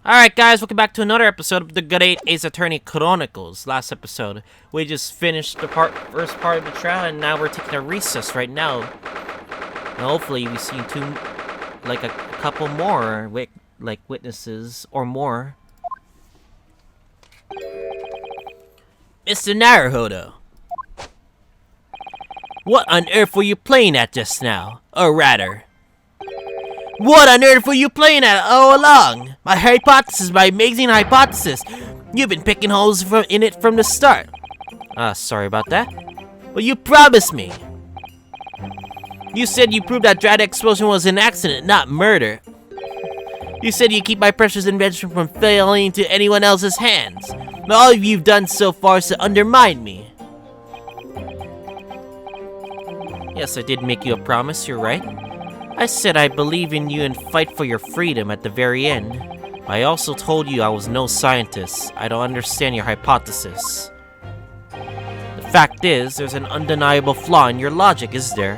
Alright guys, welcome back to another episode of the Great Ace Attorney Chronicles. Last episode, we just finished the first part of the trial, and now we're taking a recess right now. And hopefully we see a couple more, witnesses or more. Mr. Naruhodo, what on earth were you playing at just now? Or rather, what on earth were you playing at all along? My hypothesis, my amazing hypothesis. You've been picking holes in it from the start. Sorry about that. Well, you promised me. You said you proved that dread explosion was an accident, not murder. You said you keep my precious invention from failing into anyone else's hands. But all you've done so far is to undermine me. Yes, I did make you a promise, you're right. I said I believe in you and fight for your freedom at the very end. I also told you I was no scientist. I don't understand your hypothesis. The fact is, there's an undeniable flaw in your logic, is there?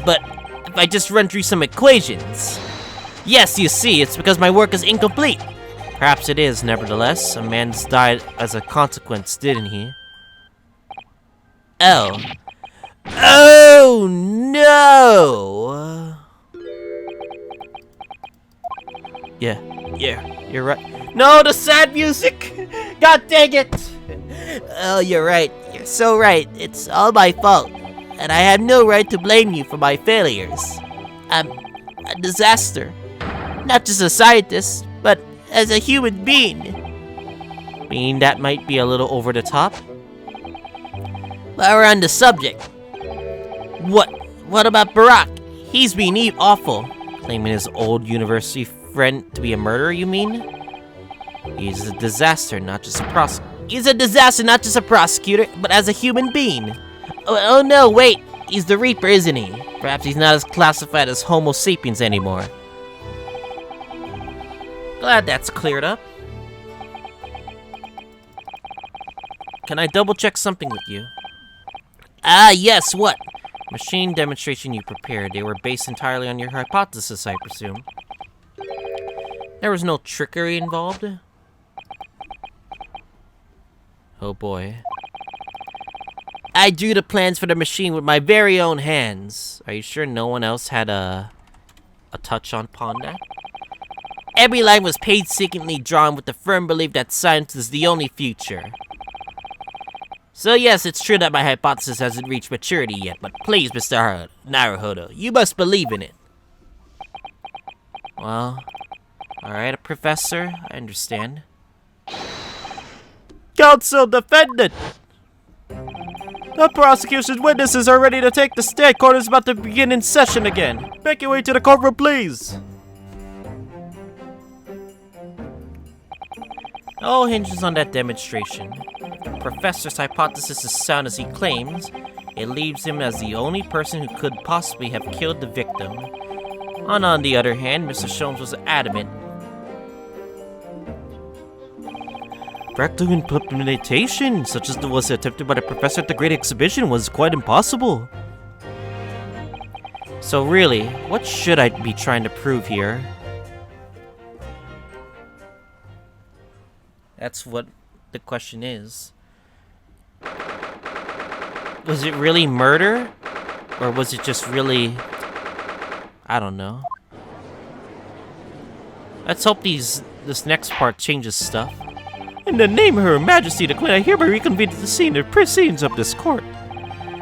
But if I just run through some equations. Yes, you see, it's because my work is incomplete. Perhaps it is, nevertheless. A man's died as a consequence, didn't he? Oh no! Yeah, you're right. No, the sad music! God dang it! Oh, you're right. You're so right. It's all my fault. And I have no right to blame you for my failures. I'm a disaster. Not just a scientist, but as a human being. Being that might be a little over the top. But we're on the subject. What about Barack? He's being awful. Claiming his old university friend to be a murderer, you mean? He's a disaster, not just a prosecutor, but as a human being. Oh no, wait. He's the Reaper, isn't he? Perhaps he's not as classified as Homo sapiens anymore. Glad that's cleared up. Can I double check something with you? Yes, what? Machine demonstration you prepared. They were based entirely on your hypothesis, I presume. There was no trickery involved? Oh boy. I drew the plans for the machine with my very own hands. Are you sure no one else had a touch upon that? Every line was painstakingly drawn with the firm belief that science is the only future. So yes, it's true that my hypothesis hasn't reached maturity yet, but please, Mr. Naruhodo, you must believe in it. Well, alright, Professor, I understand. Counsel defendant! The prosecution's witnesses are ready to take the stand. Court is about to begin in session again. Make your way to the courtroom, please. It all hinges on that demonstration. If the professor's hypothesis is sound as he claims, it leaves him as the only person who could possibly have killed the victim. On the other hand, Mr. Sholmes was adamant. Practical implementation, such as was attempted by the professor at the Great Exhibition, was quite impossible. So really, what should I be trying to prove here? That's what the question is. Was it really murder? Or was it just really... I don't know. Let's hope this next part changes stuff. In the name of Her Majesty the Queen, I hereby reconvene to the scene of proceedings of this court.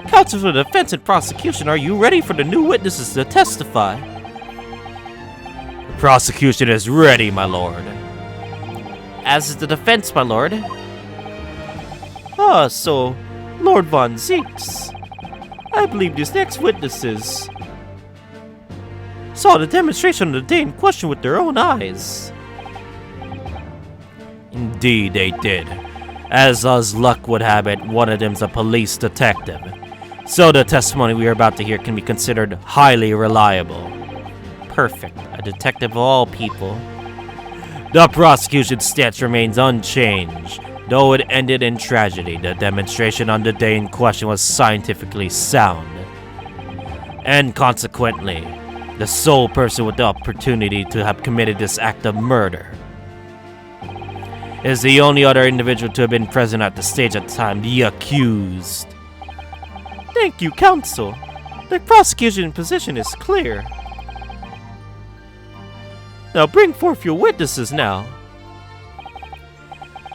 Counsel for the defense and prosecution, are you ready for the new witnesses to testify? The prosecution is ready, my lord. As is the defense, my lord. So, Lord Von Zieks. I believe these next witnesses saw the demonstration of the day in question with their own eyes. Indeed they did. As luck would have it, one of them's a police detective. So the testimony we are about to hear can be considered highly reliable. Perfect. A detective of all people. The prosecution's stance remains unchanged. Though it ended in tragedy, the demonstration on the day in question was scientifically sound. And consequently, The sole person with the opportunity to have committed this act of murder is the only other individual to have been present at the stage at the time, the accused. Thank you, counsel. The prosecution position is clear. Now bring forth your witnesses now.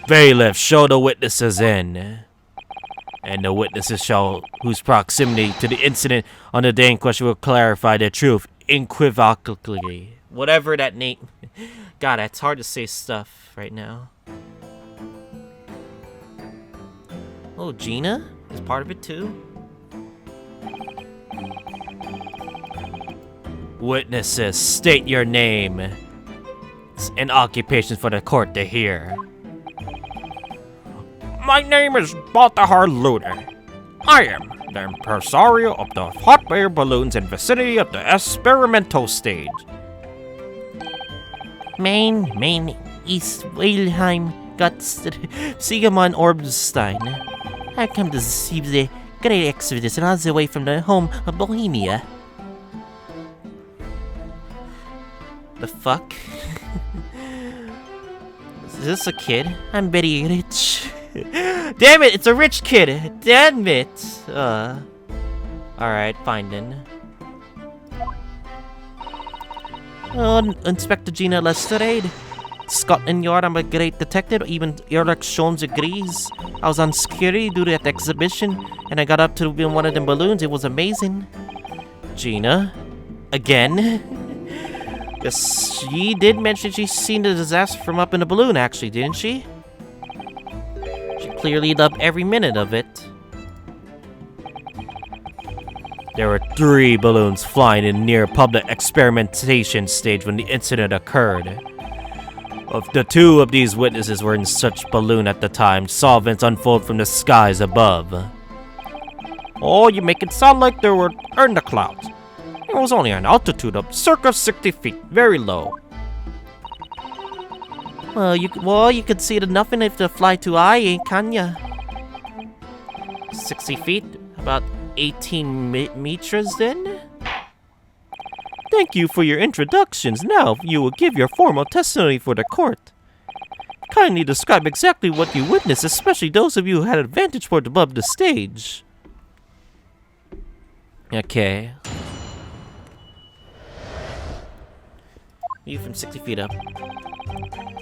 Bailiff, show the witnesses in. And the witnesses shall, whose proximity to the incident on the day in question will clarify the truth unequivocally. Whatever that name. God, it's hard to say stuff right now. Oh, Gina is part of it too? Witnesses, state your name and occupations for the court to hear. My name is Balthahar Luder. I am the impresario of the hot air balloons in vicinity of the experimental stage. Main East Wilhelm Siegmund Orbstein. I come to see the great expedition all the way from the home of Bohemia. The fuck? Is this a kid? I'm very rich. Damn it, it's a rich kid. Damn it. Alright, fine then. Inspector Gina Lestrade. Scotland Yard, I'm a great detective. Even Erlich Sholmes agrees. I was on security due to that exhibition, and I got up to one of them balloons. It was amazing. Gina? Again? Yes, she did mention she's seen the disaster from up in the balloon, actually, didn't she? She clearly loved every minute of it. There were 3 balloons flying in near public experimentation stage when the incident occurred. Of the 2 of these witnesses were in such balloon at the time, saw events unfold from the skies above. Oh, you make it sound like they were in the clouds. It was only an altitude of circa 60 feet, very low. Well, you could see it nothing if they fly too high, can ya? 60 feet? About 18 meters then? Thank you for your introductions. Now you will give your formal testimony for the court. Kindly describe exactly what you witnessed, especially those of you who had a vantage point above the stage. Okay. You from 60 feet up.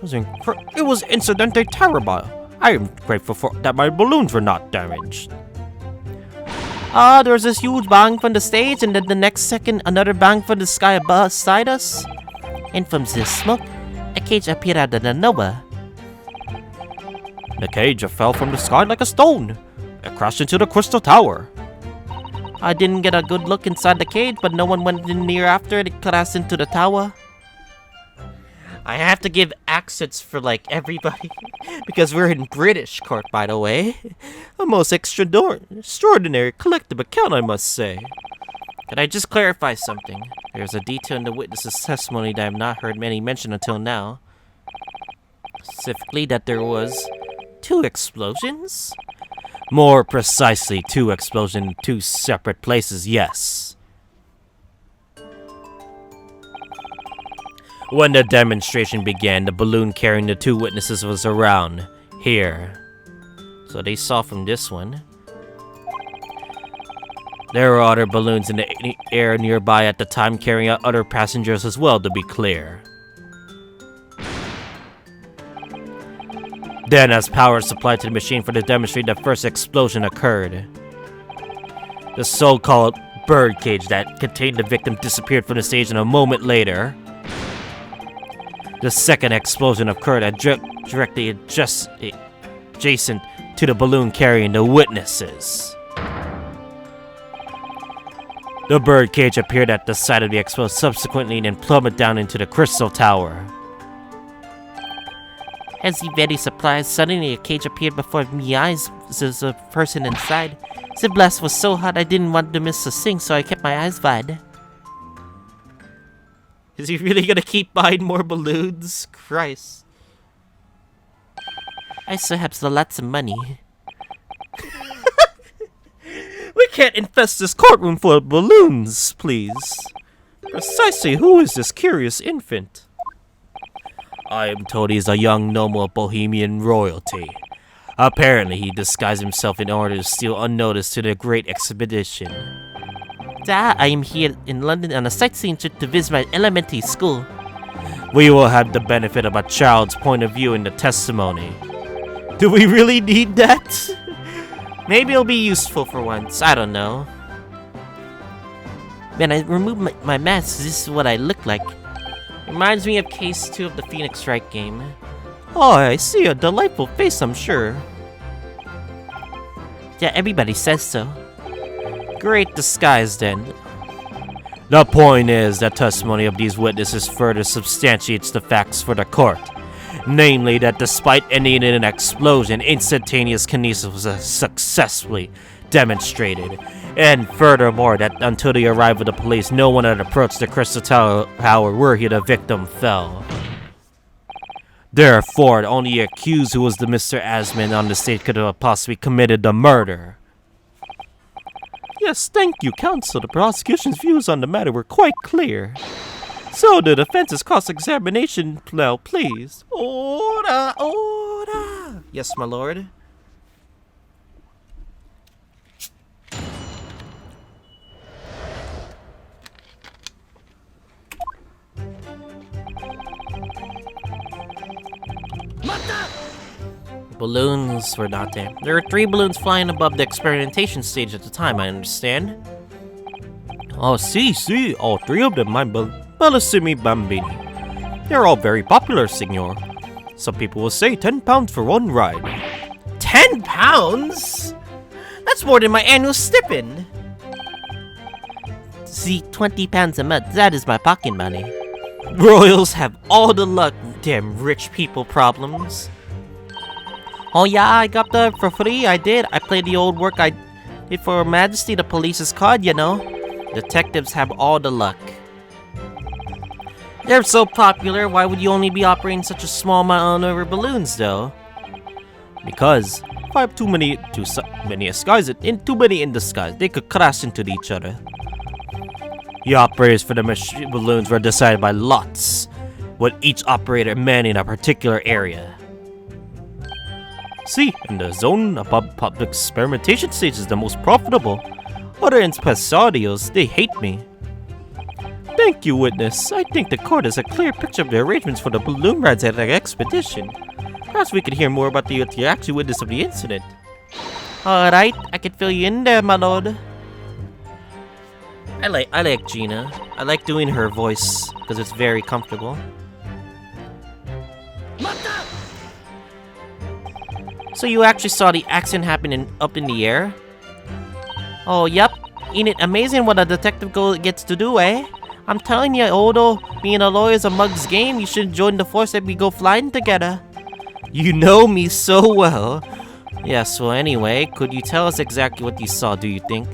It was incidentally terrible. I am grateful for that my balloons were not damaged. There was this huge bang from the stage, and then the next second, another bang from the sky beside us. And from this smoke, a cage appeared out of the nowhere. The cage fell from the sky like a stone. It crashed into the crystal tower. I didn't get a good look inside the cage, but no one went in near after it crashed into the tower. I have to give accents for, like, everybody, because we're in British court, by the way. A most extraordinary collective account, I must say. Can I just clarify something? There's a detail in the witness's testimony that I have not heard many mention until now. Specifically, that there was 2 explosions? More precisely, 2 explosions in 2 separate places, yes. When the demonstration began, the balloon carrying the 2 witnesses was around here. So they saw from this one. There were other balloons in the air nearby at the time carrying out other passengers as well, to be clear. Then, as power supplied to the machine for the demonstration, the first explosion occurred. The so-called birdcage that contained the victim disappeared from the stage, and a moment later, the second explosion occurred directly adjacent to the balloon carrying the witnesses. The birdcage appeared at the side of the explosion subsequently and then plummeted down into the crystal tower. As he very surprised, suddenly a cage appeared before my eyes. There's a person inside. The blast was so hot I didn't want to miss a thing, so I kept my eyes wide. Is he really gonna keep buying more balloons? Christ. I still have lots of money. We can't infest this courtroom full of balloons, please. Precisely who is this curious infant? I am told he's a young noble of Bohemian royalty. Apparently, he disguised himself in order to steal unnoticed to the great expedition. I am here in London on a sightseeing trip to visit my elementary school. We will have the benefit of a child's point of view in the testimony. Do we really need that? Maybe it'll be useful for once, I don't know. Man, I removed my mask, this is what I look like. Reminds me of Case 2 of the Phoenix Wright game. Oh, I see a delightful face, I'm sure. Yeah, everybody says so. Great disguise, then. The point is that testimony of these witnesses further substantiates the facts for the court. Namely, that despite ending in an explosion, instantaneous kinesis was successfully demonstrated. And furthermore, that until the arrival of the police, no one had approached the Crystal Tower where the victim fell. Therefore, the only accused who was the Mr. Asman on the stage could have possibly committed the murder. Yes, thank you, counsel. The prosecution's views on the matter were quite clear. So, the defense's cross-examination now, please. Order, order! Yes, my lord. Balloons were not there. There were 3 balloons flying above the experimentation stage at the time, I understand. Oh, see, all 3 of them, my bellissimi bambini. They're all very popular, signor. Some people will say 10 pounds for one ride. 10 pounds? That's more than my annual stipend. See, 20 pounds a month, that is my pocket money. Royals have all the luck, damn rich people problems. Oh yeah, I got that for free, I did. I played the old work I did for Her Majesty, the police's card, you know. Detectives have all the luck. They're so popular, why would you only be operating such a small amount over balloons, though? Because if I have too many in disguise, they could crash into each other. The operators for the balloons were decided by lots, with each operator manning a particular area. See, in the zone above public experimentation stage is the most profitable. Other impresarios, they hate me. Thank you, witness. I think the court has a clear picture of the arrangements for the balloon rides at the expedition. Perhaps we could hear more about the actual witness of the incident. Alright, I can fill you in there, my lord. I like Gina. I like doing her voice, because it's very comfortable. So you actually saw the accident happen up in the air? Oh, yep. Ain't it amazing what a detective gets to do, eh? I'm telling you, although being a lawyer is a mug's game, you should join the force and we go flying together. You know me so well. Yes, well anyway, could you tell us exactly what you saw, do you think?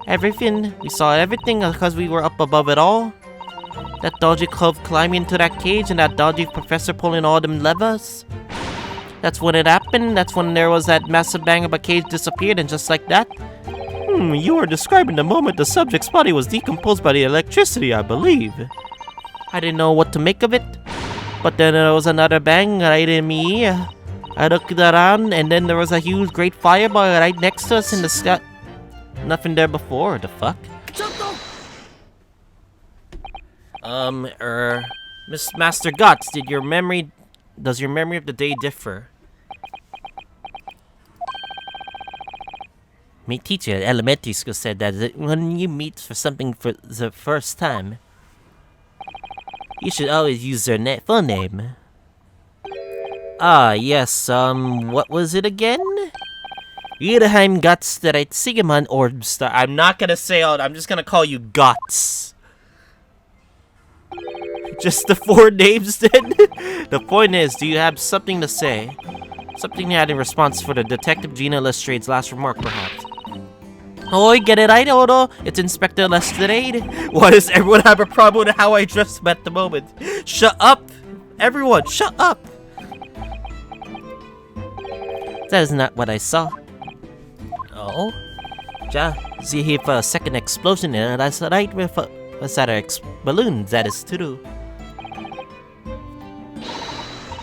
Everything. We saw everything because we were up above it all. That dodgy cove climbing into that cage and that dodgy professor pulling all them levers. That's when it happened. That's when there was that massive bang of a cage disappeared and just like that. You are describing the moment the subject's body was decomposed by the electricity, I believe. I didn't know what to make of it. But then there was another bang right in me. I looked around and then there was a huge great fireball right next to us in the sky. Nothing there before, the fuck? Miss Master Guts, does your memory of the day differ? My teacher at elementary school said that when you meet for something for the first time, you should always use their full name. Ah, yes, what was it again? Wiederheim Guts the right Sigeman Orbstar. I'm not gonna say all, I'm just gonna call you Guts. Just the 4 names then? The point is, do you have something to say? Something you had in response for the Detective Gina Lestrade's last remark, perhaps? Oh, get it right, Odo? It's Inspector Lestrade. Why does everyone have a problem with how I dress at the moment? Shut up! Everyone, shut up! That is not what I saw. Oh? Ja, see here for a second explosion and that's right with Was that a balloon? That is true.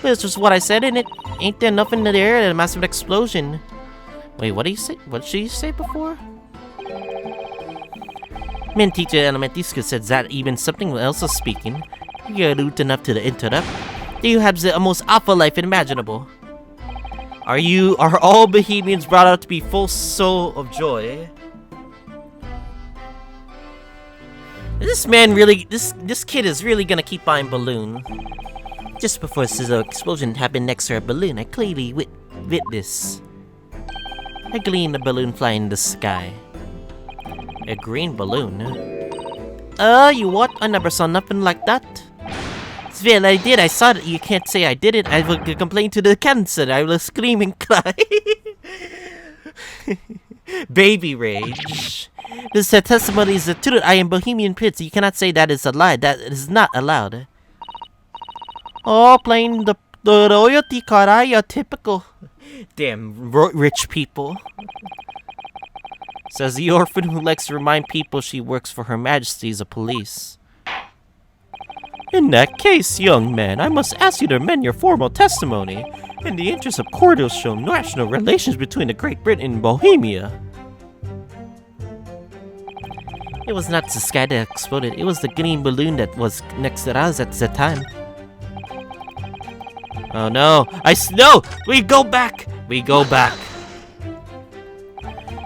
This was what I said in it. Ain't there nothing in the air? A massive explosion. Wait, what did you say? What did she say before? Men teacher elementary school said that even something else was speaking. You're rude enough to interrupt. You have the most awful life imaginable. Are all Bohemians brought out to be full soul of joy? This man really, this kid is really gonna keep buying balloon. Just before the explosion happened next to our balloon, I clearly witnessed a green balloon flying in the sky. A green balloon? You what? I never saw nothing like that. Well, I did. I saw it. You can't say I did it. I will complain to the cancer. I will scream and cry. Baby rage. This testimony is the truth. I am Bohemian Prince. You cannot say that is a lie. That is not allowed. Oh, playing the royalty card. I are typical. Damn rich people. Says the orphan who likes to remind people she works for Her Majesty's police. In that case, young man, I must ask you to amend your formal testimony in the interest of cordial show national relations between the Great Britain and Bohemia. It was not the sky that exploded, it was the green balloon that was next to us at the time. Oh no, no! We go back! We go back!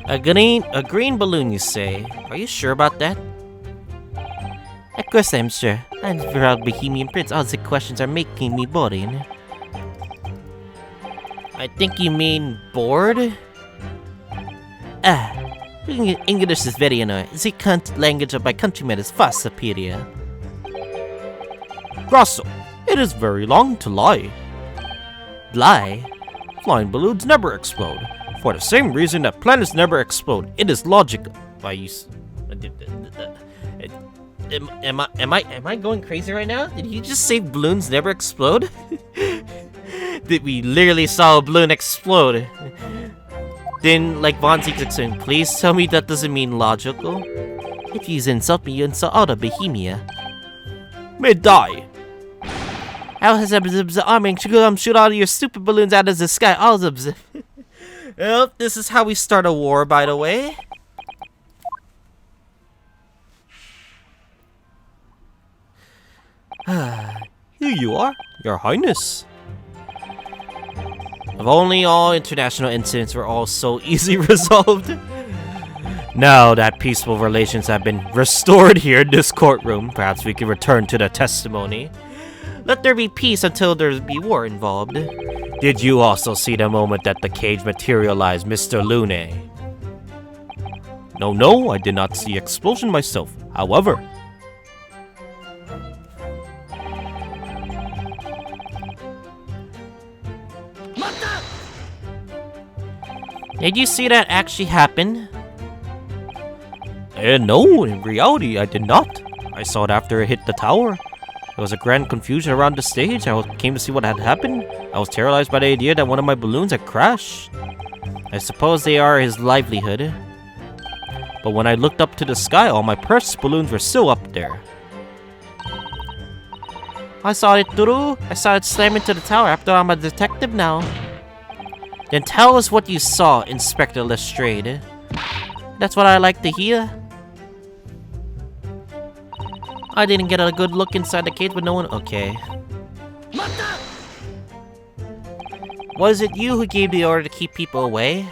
A green balloon, you say? Are you sure about that? Of course I'm sure. I'm a proud Bohemian Prince. All the questions are making me boring. I think you mean bored? English is very annoying. The language of my countrymen is far superior. Grasso, it is very long to lie. Lie? Flying balloons never explode. For the same reason that planets never explode. It is logical. Am I going crazy right now? Did you just say balloons never explode? Did we literally saw a balloon explode? Then, like Von Ziegler saying, please tell me that doesn't mean logical. If you insult me, you insult all of Bohemia. May die. How has the army shoot all of your stupid balloons out of the sky? All of them. Well, this is how we start a war, by the way. Here you are, Your Highness. If only all international incidents were all so easily resolved. Now that peaceful relations have been restored here in this courtroom, perhaps we can return to the testimony. Let there be peace until there be war involved. Did you also see the moment that the cage materialized, Mr. Lune? No, I did not see explosion myself. However, did you see that actually happen? No, in reality, I did not. I saw it after it hit the tower. There was a grand confusion around the stage. I came to see what had happened. I was terrorized by the idea that one of my balloons had crashed. I suppose they are his livelihood. But when I looked up to the sky, all my precious balloons were still up there. I saw it through. I saw it slam into the tower. After all, I'm a detective now. Then tell us what you saw, Inspector Lestrade. That's what I like to hear. I didn't get a good look inside the cage with no one. Okay. Was it you who gave the order to keep people away?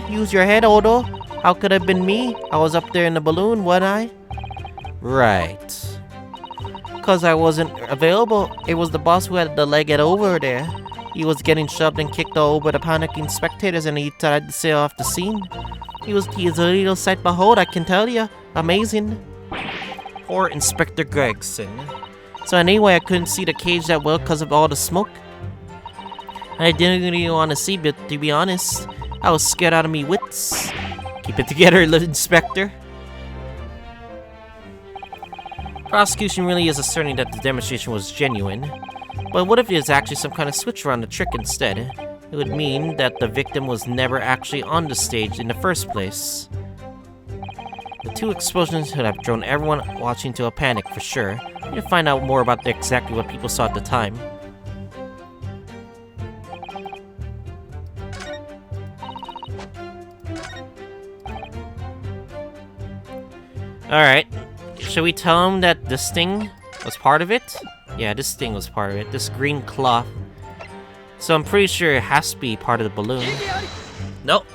Use your head, Odo. How could it have been me? I was up there in the balloon, wasn't I? Right. Because I wasn't available. It was the boss who had to leg it over there. He was getting shoved and kicked all over the panicking spectators and he tried to sail off the scene. He is a real sight to behold, I can tell you. Amazing. Poor Inspector Gregson. So anyway, I couldn't see the cage that well because of all the smoke. I didn't really want to see, but to be honest, I was scared out of me wits. Keep it together, little Inspector. Prosecution really is asserting that the demonstration was genuine. But what if there's actually some kind of switch around the trick instead? It would mean that the victim was never actually on the stage in the first place. The two explosions would have thrown everyone watching to a panic for sure. We need to find out more about exactly what people saw at the time. Alright. Should we tell him that this thing was part of it? Yeah, this thing was part of it. This green cloth. So I'm pretty sure it has to be part of the balloon. Nope,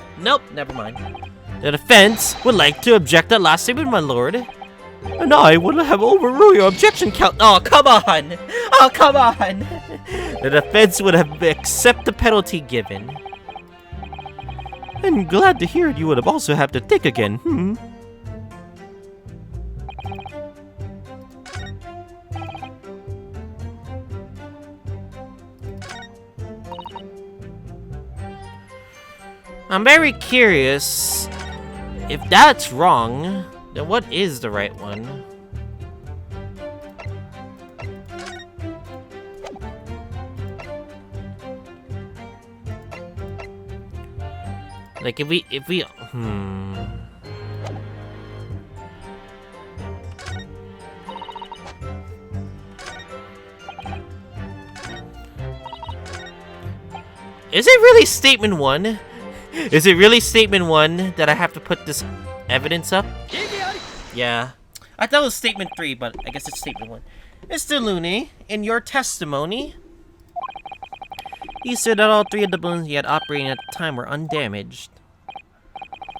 never mind. The defense would like to object that last statement, my lord. And I would have overruled your objection, Count. Oh, come on! Oh, come on! The defense would have accepted the penalty given. I'm glad to hear you would have also have to think again, I'm very curious, if that's wrong, then what is the right one? Like if we, Is it really statement 1? Is it really statement 1 that I have to put this evidence up? Yeah. I thought it was statement 3, but I guess it's statement 1. Mr. Looney, in your testimony, you said that all 3 of the balloons you had operating at the time were undamaged.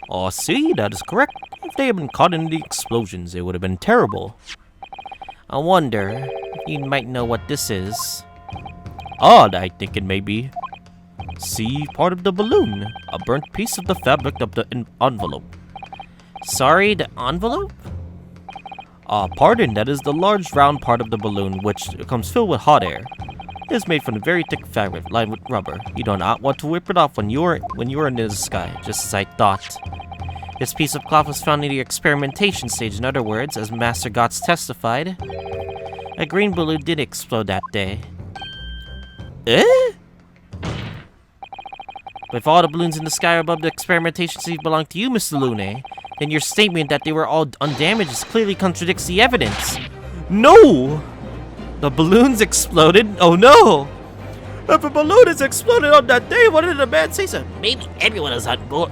Oh, see, that is correct. If they had been caught in the explosions, it would have been terrible. I wonder if you might know what this is. Odd, I think it may be. See, part of the balloon. A burnt piece of the fabric of the envelope. Sorry, the envelope? Pardon, that is the large round part of the balloon which comes filled with hot air. It is made from a very thick fabric lined with rubber. You do not want to whip it off when you are in the sky, just as I thought. This piece of cloth was found in the experimentation stage. In other words, as Master Gotts testified, a green balloon did explode that day. Eh? But if all the balloons in the sky above the experimentation stage belong to you, Mr. Looney, then your statement that they were all undamaged clearly contradicts the evidence. No! The balloons exploded? Oh no! If a balloon is exploded on that day, what did the man say? So maybe everyone was on board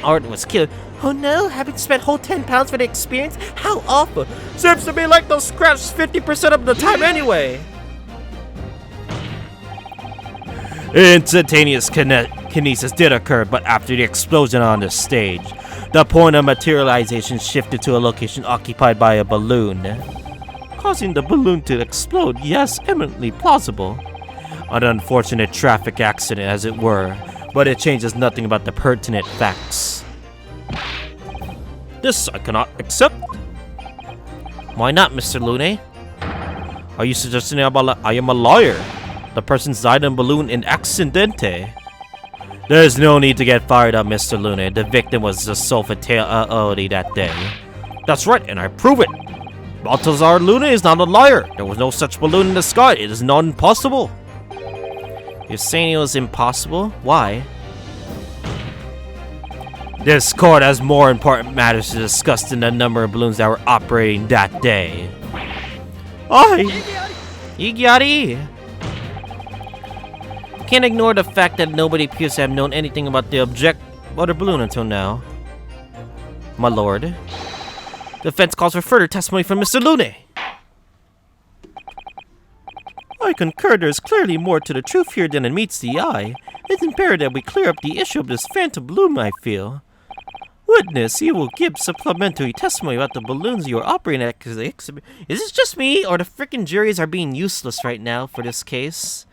or was killed. Oh no, having spent whole 10 pounds for the experience? How awful! Seems to me like they'll scratch 50% of the time anyway. Instantaneous kinesis did occur, but after the explosion on the stage, the point of materialization shifted to a location occupied by a balloon, causing the balloon to explode. Yes, eminently plausible. An unfortunate traffic accident, as it were, but it changes nothing about the pertinent facts. This I cannot accept. Why not, Mr. Looney? Are you suggesting I am a liar? The person died in a balloon in accidente. There's no need to get fired up, Mr. Looney. The victim was the sole fatality that day. That's right, and I prove it. Balthazar Looney is not a liar. There was no such balloon in the sky. It is not impossible. You're saying it was impossible? Why? This court has more important matters to discuss than the number of balloons that were operating that day. Iggyari! Can't ignore the fact that nobody appears to have known anything about the balloon until now. My lord. The defense calls for further testimony from Mr. Looney. I concur there is clearly more to the truth here than it meets the eye. It's imperative we clear up the issue of this phantom balloon, I feel. Witness, you will give supplementary testimony about the balloons you are operating at. Is this just me, or the frickin' juries are being useless right now for this case?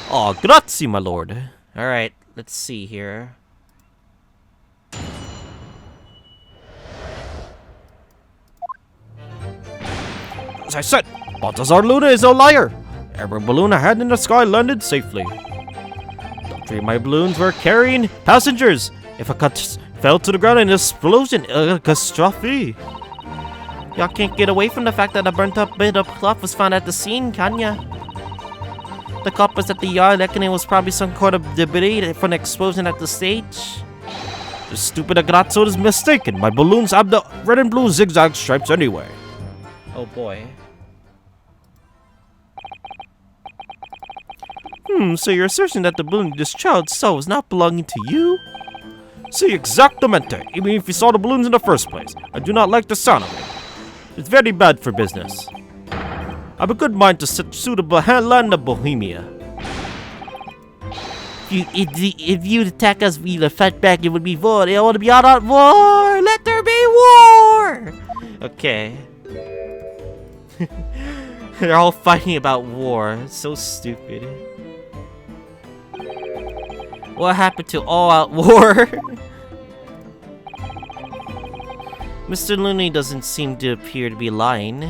Oh, grazie, my lord. Alright, let's see here. As I said, Balthazar Luna is a liar. Every balloon I had in the sky landed safely. The 3 of my balloons were carrying passengers. If a cut fell to the ground in an explosion, a catastrophe. Y'all can't get away from the fact that a burnt up bit of cloth was found at the scene, can ya? The coppers at the yard reckoning was probably some sort of debris from the explosion at the stage. The stupid Agrazzo is mistaken. My balloons have the red and blue zigzag stripes anyway. Oh boy. So you're asserting that the balloon this child saw was not belonging to you? Si, exactamente. Even if you saw the balloons in the first place. I do not like the sound of it. It's very bad for business. I've a good mind to sue the land of Bohemia. If you attack us, we'll fight back. It would be war. It would be out war. Let there be war. Okay. They're all fighting about war. It's so stupid. What happened to all-out war? Mr. Looney doesn't seem to appear to be lying.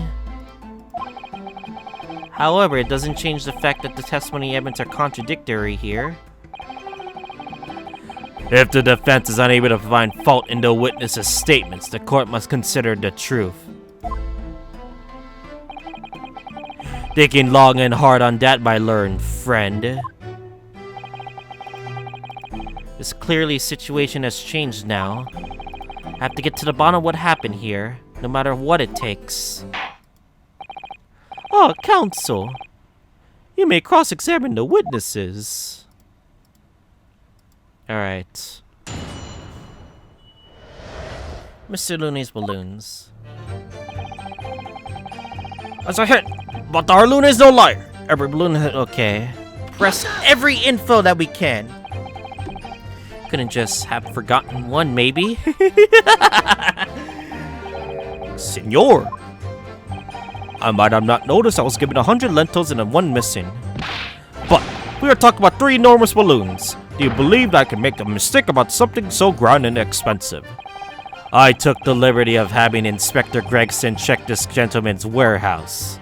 However, it doesn't change the fact that the testimony evidence are contradictory here. If the defense is unable to find fault in the witness's statements, the court must consider the truth. Thinking long and hard on that, my learned friend. This clearly situation has changed now. I have to get to the bottom of what happened here, no matter what it takes. Oh, counsel. You may cross-examine the witnesses. Alright. Mr. Looney's balloons. As a hint, but our Luna is no liar. Every balloon okay. Press every info that we can. Couldn't just have forgotten one, maybe? Senor. I might have not noticed I was given 100 lentils and 1 missing. But we are talking about 3 enormous balloons. Do you believe that I can make a mistake about something so grand and expensive? I took the liberty of having Inspector Gregson check this gentleman's warehouse.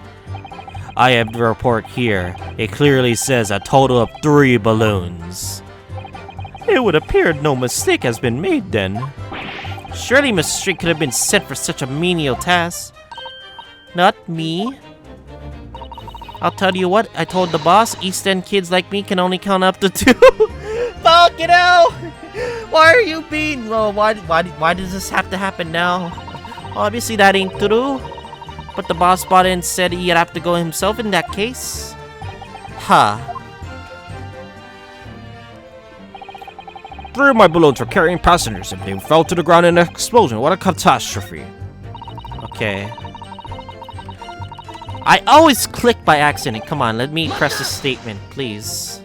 I have the report here. It clearly says a total of 3 balloons. It would appear no mistake has been made then. Surely Mr. Street could have been sent for such a menial task. Not me. I'll tell you what, I told the boss, East End kids like me can only count up to 2. Fuck it out! Why are you being... Well, why does this have to happen now? Obviously that ain't true. But the boss bought in and said he'd have to go himself in that case. Huh. 3 of my balloons were carrying passengers and they fell to the ground in an explosion. What a catastrophe. Okay. I always click by accident. Come on, let me press this statement, please.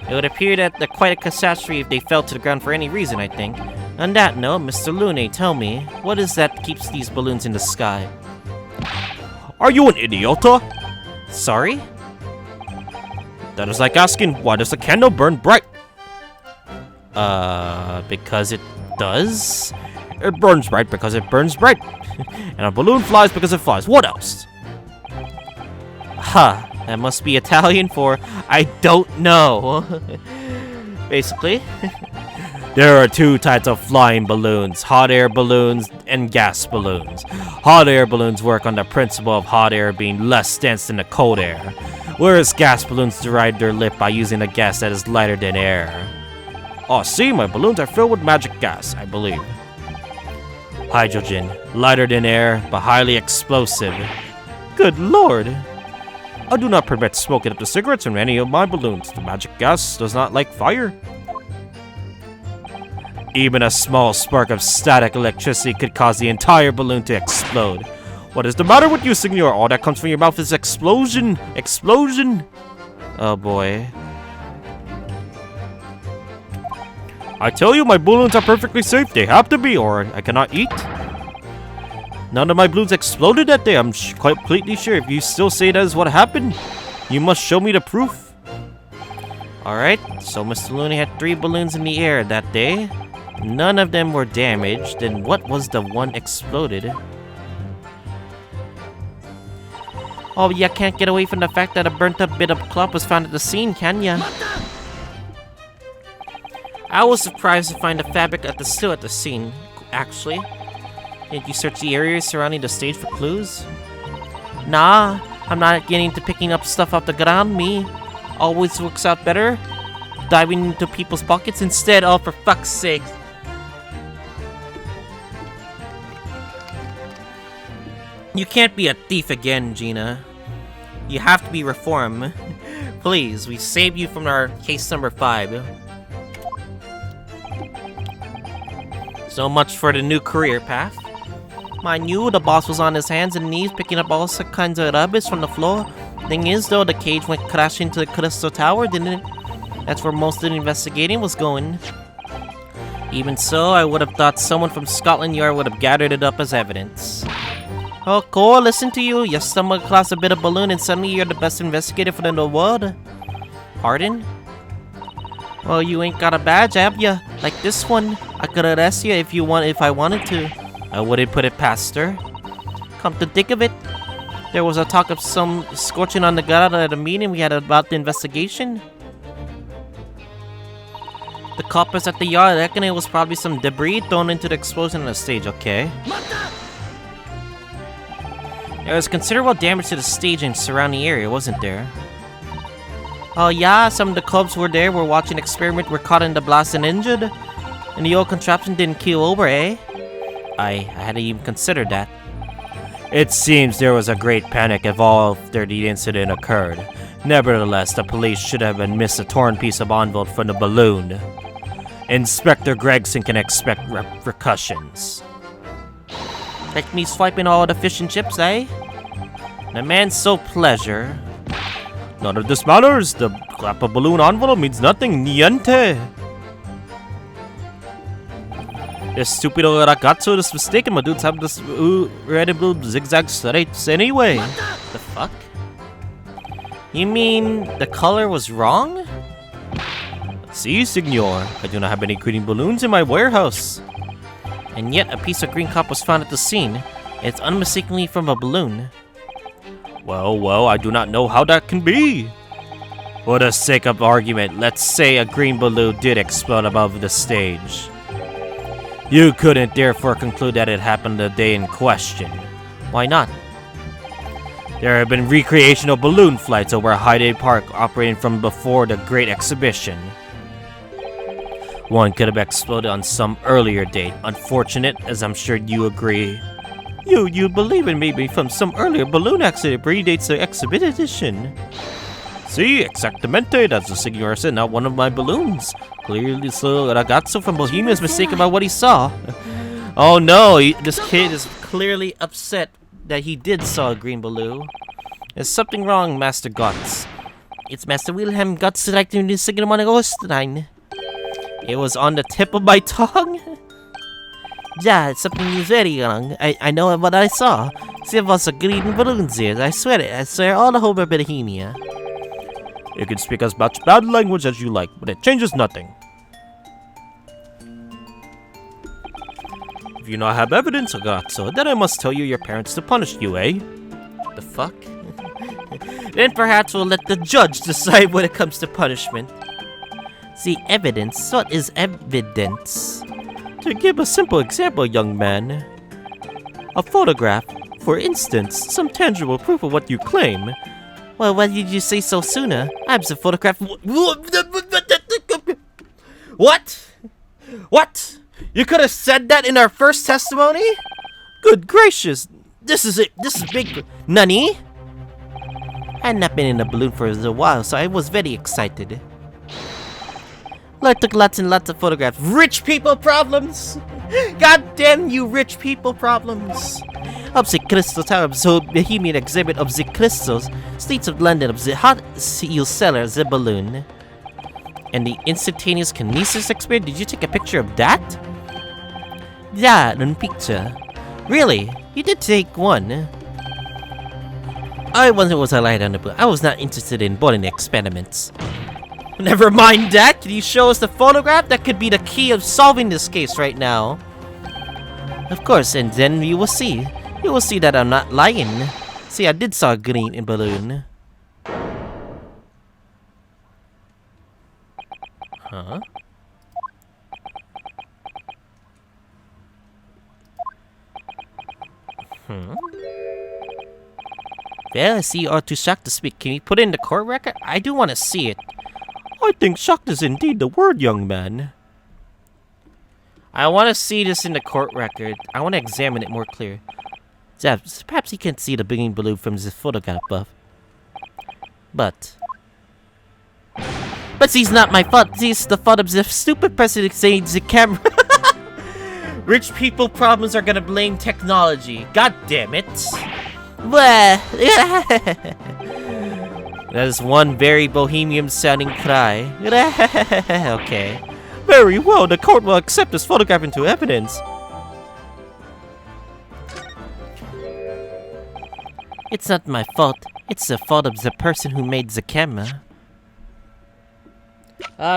It would appear that they're quite a catastrophe if they fell to the ground for any reason, I think. On that note, Mr. Looney, tell me, what is that keeps these balloons in the sky? Are you an idiota? Sorry? That is like asking, why does a candle burn bright? Because it does? It burns bright because it burns bright. And a balloon flies because it flies. What else? Huh, that must be Italian for I don't know. Basically. There are 2 types of flying balloons, hot air balloons and gas balloons. Hot air balloons work on the principle of hot air being less dense than the cold air, whereas gas balloons derive their lift by using a gas that is lighter than air. Oh, see, my balloons are filled with magic gas, I believe. Hydrogen, lighter than air, but highly explosive. Good lord! I do not permit smoking up the cigarettes in any of my balloons. The magic gas does not like fire. Even a small spark of static electricity could cause the entire balloon to explode. What is the matter with you, senor? All that comes from your mouth is explosion! Explosion! Oh boy. I tell you, my balloons are perfectly safe. They have to be, or I cannot eat. None of my balloons exploded that day. I'm quite completely sure. If you still say that is what happened, you must show me the proof. Alright, so Mr. Looney had 3 balloons in the air that day. None of them were damaged. Then what was the one exploded? Oh, you can't get away from the fact that a burnt-up bit of cloth was found at the scene, can ya? I was surprised to find the fabric still at the scene, actually. Did you search the areas surrounding the stage for clues? Nah, I'm not getting into picking up stuff off the ground, me. Always works out better diving into people's pockets instead. Oh, for fuck's sake. You can't be a thief again, Gina. You have to be reformed. Please, we saved you from our case number 5. So much for the new career path. I knew the boss was on his hands and knees picking up all kinds of rubbish from the floor. Thing is though, the cage went crashing into the crystal tower, didn't it? That's where most of the investigating was going. Even so, I would have thought someone from Scotland Yard would have gathered it up as evidence. Oh, cool, listen to you. You stumbled across a bit of balloon and suddenly you're the best investigator for the world. Pardon? Well, you ain't got a badge, have ya? Like this one. I could arrest you if I wanted to. I wouldn't put it past her. Come to think of it, there was a talk of some scorching on the ground at a meeting we had about the investigation. The coppers at the yard reckon it was probably some debris thrown into the explosion on the stage, okay? There was considerable damage to the stage and surrounding area, wasn't there? Oh yeah, some of the clubs were watching the experiment, were caught in the blast and injured. And the old contraption didn't keel over, eh? I hadn't even considered that. It seems there was a great panic involved after the incident occurred. Nevertheless, the police should have missed a torn piece of envelope from the balloon. Inspector Gregson can expect repercussions. Like me swiping all the fish and chips, eh? The man's so pleasure. None of this matters. The clap of balloon envelope means nothing. Niente. This stupid old ragazzo is mistaken. My dudes have this red and blue zigzag stripes anyway. The fuck? You mean the color was wrong? Si, senor. I do not have any green balloons in my warehouse. And yet a piece of green cup was found at the scene. It's unmistakably from a balloon. Well, I do not know how that can be. For the sake of argument, let's say a green balloon did explode above the stage. You couldn't therefore conclude that it happened the day in question. Why not? There have been recreational balloon flights over Hyde Park operating from before the Great Exhibition. One could have exploded on some earlier date. Unfortunate, as I'm sure you agree. You believe in maybe from some earlier balloon accident predates the exhibition. Si, exactamente. That's the senor said, not one of my balloons. Clearly, so ragazzo from Bohemia is mistaken about what he saw. Oh no, this kid is clearly upset that he did saw a green balloon. There's something wrong, Master Guts. It's Master Wilhelm Guts right in the second one Rostein. It was on the tip of my tongue. Yeah, something is very wrong. I know what I saw. There was a green balloons here. I swear it. I swear all over Bohemia. You can speak as much bad language as you like, but it changes nothing. If you not have evidence, ragazzo, then I must tell you your parents to punish you, eh? The fuck? Then perhaps we'll let the judge decide when it comes to punishment. See, evidence? What is evidence? To give a simple example, young man. A photograph, for instance, some tangible proof of what you claim. Well, why did you say so sooner? I'm the photograph. What? What? You could have said that in our first testimony? Good gracious. This is it. This is big. Nani? I had not been in a balloon for a while, so I was very excited. I took lots and lots of photographs. Rich people problems! God damn you rich people problems! Of the Crystal Tower of the Bohemian exhibit of the crystals, States of London of the hot seal cellar the balloon. And the instantaneous kinesis experience, did you take a picture of that? Yeah, one picture. Really? You did take one. I wasn't was alight on the book. I was not interested in boring experiments. Never mind that. Can you show us the photograph? That could be the key of solving this case right now. Of course, and then you will see. You will see that I'm not lying. See, I did saw a green balloon. Huh? Well, I see you are too shocked to speak. Can you put it in the court record? I do want to see it. I think shocked is indeed the word, young man. I want to see this in the court record. I want to examine it more clear. Perhaps he can't see the green balloon from the photograph above. But it's not my fault. It's the fault of the stupid person saying the camera. Rich people problems are gonna blame technology. God damn it. That is one very bohemian sounding cry. Okay. Very well, the court will accept this photograph into evidence. It's not my fault. It's the fault of the person who made the camera.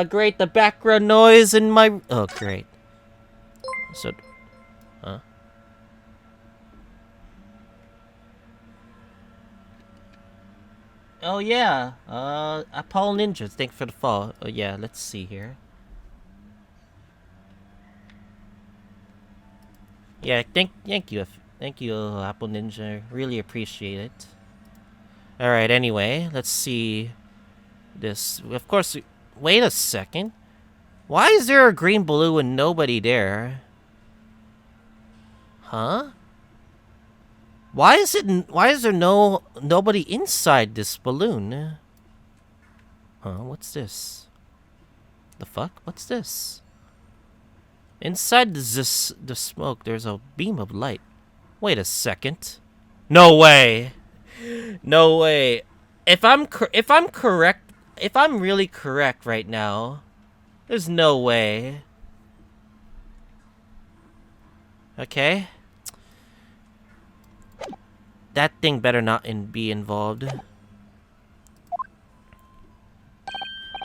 Great, the background noise in my... Oh, great. So... Huh? Oh, yeah. Apollo Ninjas, thanks for the follow. Oh, yeah, let's see here. Yeah, thank you. Thank you, Apple Ninja. Really appreciate it. Alright, anyway, let's see this. Of course, wait a second. Why is there a green balloon and nobody there? Huh? Why is there nobody inside this balloon? Huh, what's this? The fuck? What's this? Inside the smoke, there's a beam of light. Wait a second. No way. No way. If I'm really correct right now, there's no way. Okay. That thing better not be involved.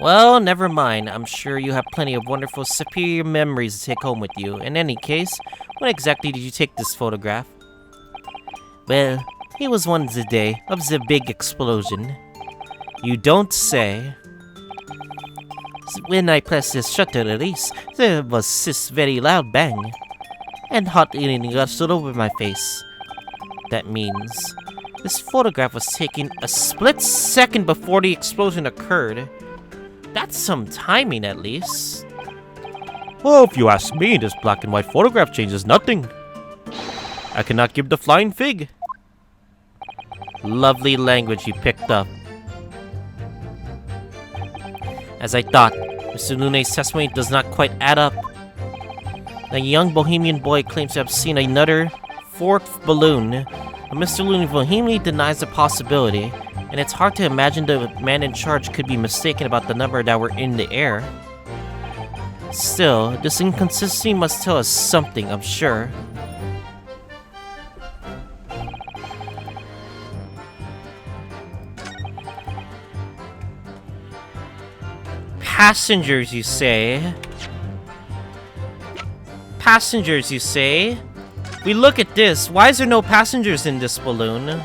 Well, never mind. I'm sure you have plenty of wonderful, superior memories to take home with you. In any case, when exactly did you take this photograph? Well, it was one the day of the big explosion. You don't say. When I pressed the shutter release, there was this very loud bang. And hot eating gushed all over my face. That means this photograph was taken a split second before the explosion occurred. That's some timing, at least. Well, if you ask me, this black and white photograph changes nothing. I cannot give the flying fig. Lovely language you picked up. As I thought, Mr. Lune's testimony does not quite add up. The young bohemian boy claims to have seen another fourth balloon, but Mr. Lune vehemently denies the possibility, and it's hard to imagine the man in charge could be mistaken about the number that were in the air. Still, this inconsistency must tell us something, I'm sure. Passengers, you say? Passengers, you say? We look at this. Why is there no passengers in this balloon?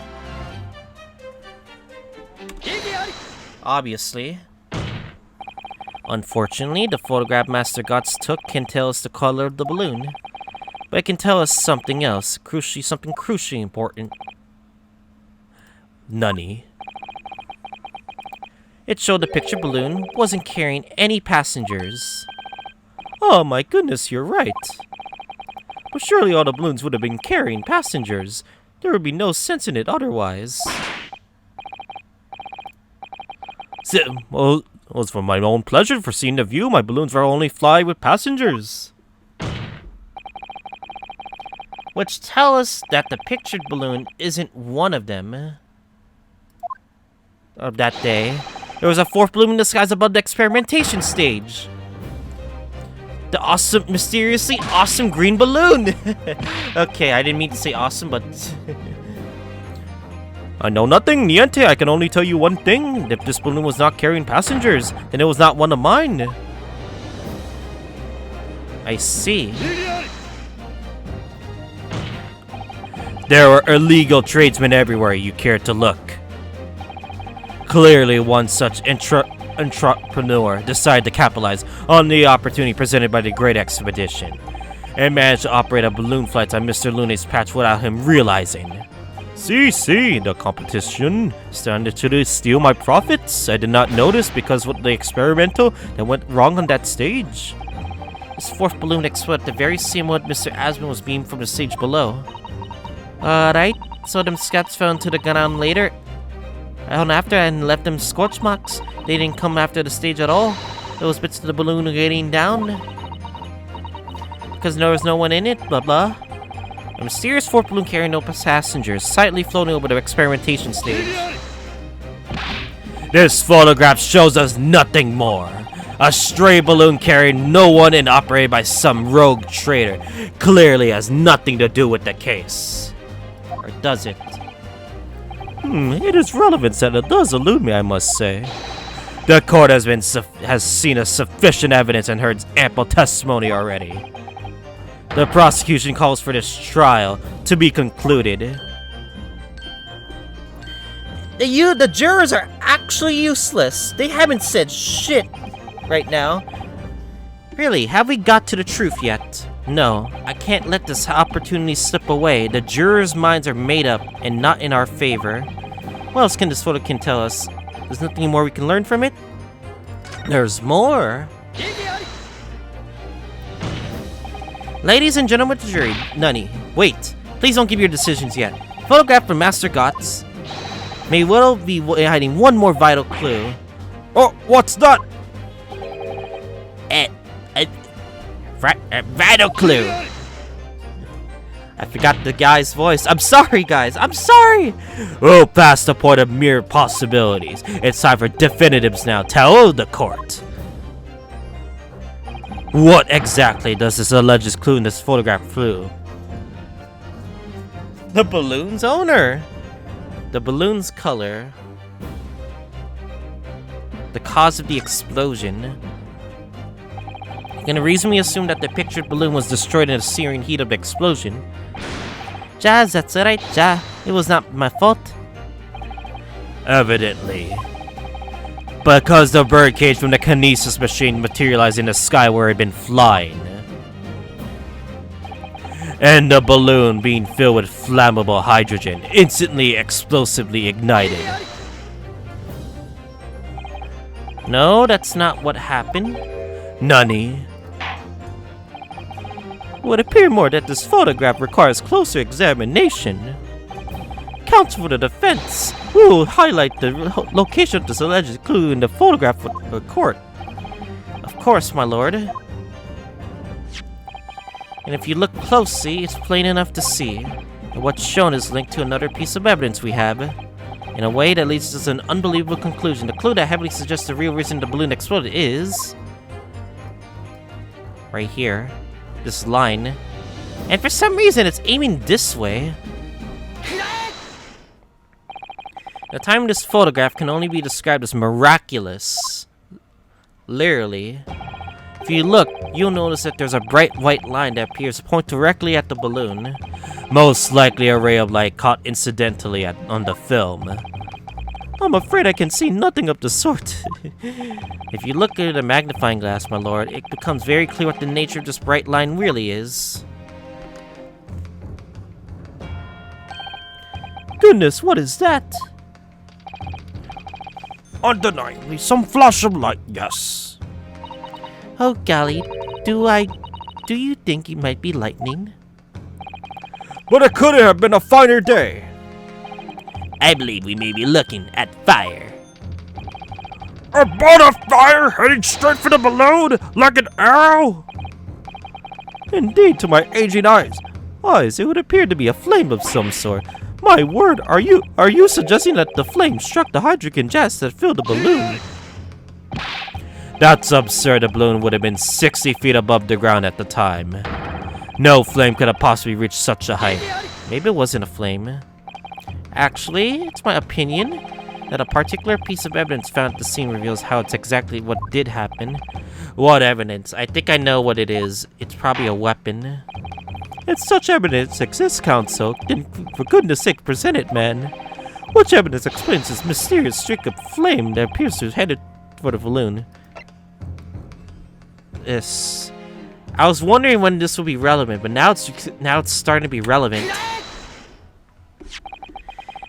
Obviously. Unfortunately, the photograph Master Gotts took can tell us the color of the balloon. But it can tell us something else. Something crucially important. Nunny. It showed the picture balloon wasn't carrying any passengers. Oh my goodness, you're right. But surely all the balloons would have been carrying passengers. There would be no sense in it otherwise. Well, it was for my own pleasure, for seeing the view. My balloons will only fly with passengers. Which tell us that the pictured balloon isn't one of them. Of that day, there was a fourth balloon in the skies above the experimentation stage. The awesome, mysteriously awesome green balloon! Okay, I didn't mean to say awesome, but... I know nothing, Niente. I can only tell you one thing. If this balloon was not carrying passengers, then it was not one of mine. I see. There were illegal tradesmen everywhere you cared to look. Clearly, one such entrepreneur decided to capitalize on the opportunity presented by the Great Expedition and managed to operate a balloon flight on Mr. Lune's patch without him realizing. See, the competition started to steal my profits. I did not notice because of the experimental that went wrong on that stage. This fourth balloon exploded at the very same moment Mr. Asman was beamed from the stage below. Alright, so them scabs fell into the ground later. On after and left them scorch marks. They didn't come after the stage at all. Those bits of the balloon getting down. Because there was no one in it, blah blah. A mysterious fourth balloon carrying no passengers, silently floating over the experimentation stage. This photograph shows us nothing more. A stray balloon carrying no one and operated by some rogue traitor clearly has nothing to do with the case. Or does it? It is relevant and it does elude me, I must say. The court has seen a sufficient evidence and heard ample testimony already. The prosecution calls for this trial to be concluded. The jurors are actually useless. They haven't said shit right now. Really, have we got to the truth yet? No, I can't let this opportunity slip away. The jurors' minds are made up and not in our favor. What else can this photo tell us? There's nothing more we can learn from it? There's more. Ladies and gentlemen of the jury, Nunny, wait. Please don't give your decisions yet. Photograph from Master Gotts may well be hiding one more vital clue. Oh, what's that? Vital clue. I forgot the guy's voice. I'm sorry, guys. I'm sorry. We'll pass the point of mere possibilities. It's time for definitives now. Tell the court. What exactly does this alleged clue in this photograph clue? The balloon's owner. The balloon's color. The cause of the explosion. You can reasonably assume that the pictured balloon was destroyed in the searing heat of the explosion. Jazz, that's right, Jazz. It was not my fault. Evidently. Because the birdcage from the kinesis machine materialized in the sky where it had been flying. And the balloon being filled with flammable hydrogen, instantly explosively ignited. No, that's not what happened. Nunny. It would appear more that this photograph requires closer examination. Counsel for the defense, we will highlight the location of this alleged clue in the photograph for the court. Of course, my lord. And if you look closely, it's plain enough to see that what's shown is linked to another piece of evidence we have. In a way that leads to an unbelievable conclusion. The clue that heavily suggests the real reason the balloon exploded is... right here. This line. And for some reason, it's aiming this way. The time of this photograph can only be described as miraculous. Literally. If you look, you'll notice that there's a bright white line that appears to point directly at the balloon. Most likely a ray of light caught incidentally on the film. I'm afraid I can see nothing of the sort. If you look at a magnifying glass, my lord, it becomes very clear what the nature of this bright line really is. Goodness, what is that? Undeniably, some flash of light, yes. Oh, golly, do you think it might be lightning? But it could have been a finer day. I believe we may be looking at fire. A bolt of fire heading straight for the balloon like an arrow? Indeed, to my aging eyes, it would appear to be a flame of some sort. My word, are you suggesting that the flame struck the hydrogen gas that filled the balloon? That's absurd. The balloon would have been 60 feet above the ground at the time. No flame could have possibly reached such a height. Maybe it wasn't a flame. Actually, it's my opinion that a particular piece of evidence found at the scene reveals how it's exactly what did happen. What evidence? I think I know what it is. It's probably a weapon. If such evidence exists, counsel, then for goodness sake, present it, man. Which evidence explains this mysterious streak of flame that appears to have headed for the balloon? Yes. I was wondering when this would be relevant, but now it's starting to be relevant.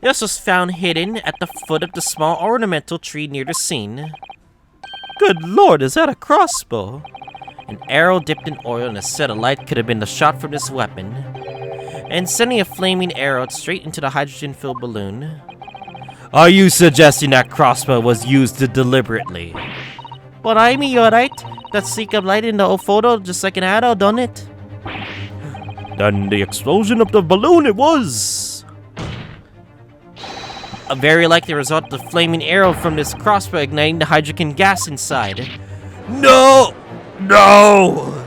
This was found hidden at the foot of the small ornamental tree near the scene. Good lord, is that a crossbow? An arrow dipped in oil and a set of light could have been the shot from this weapon. and sending a flaming arrow straight into the hydrogen-filled balloon. Are you suggesting that crossbow was used deliberately? But I mean, you're right. That streak of light in the old photo just like an arrow, don't it? Then the explosion of the balloon it was! A very likely result of the flaming arrow from this crossbow igniting the hydrogen gas inside. No! No!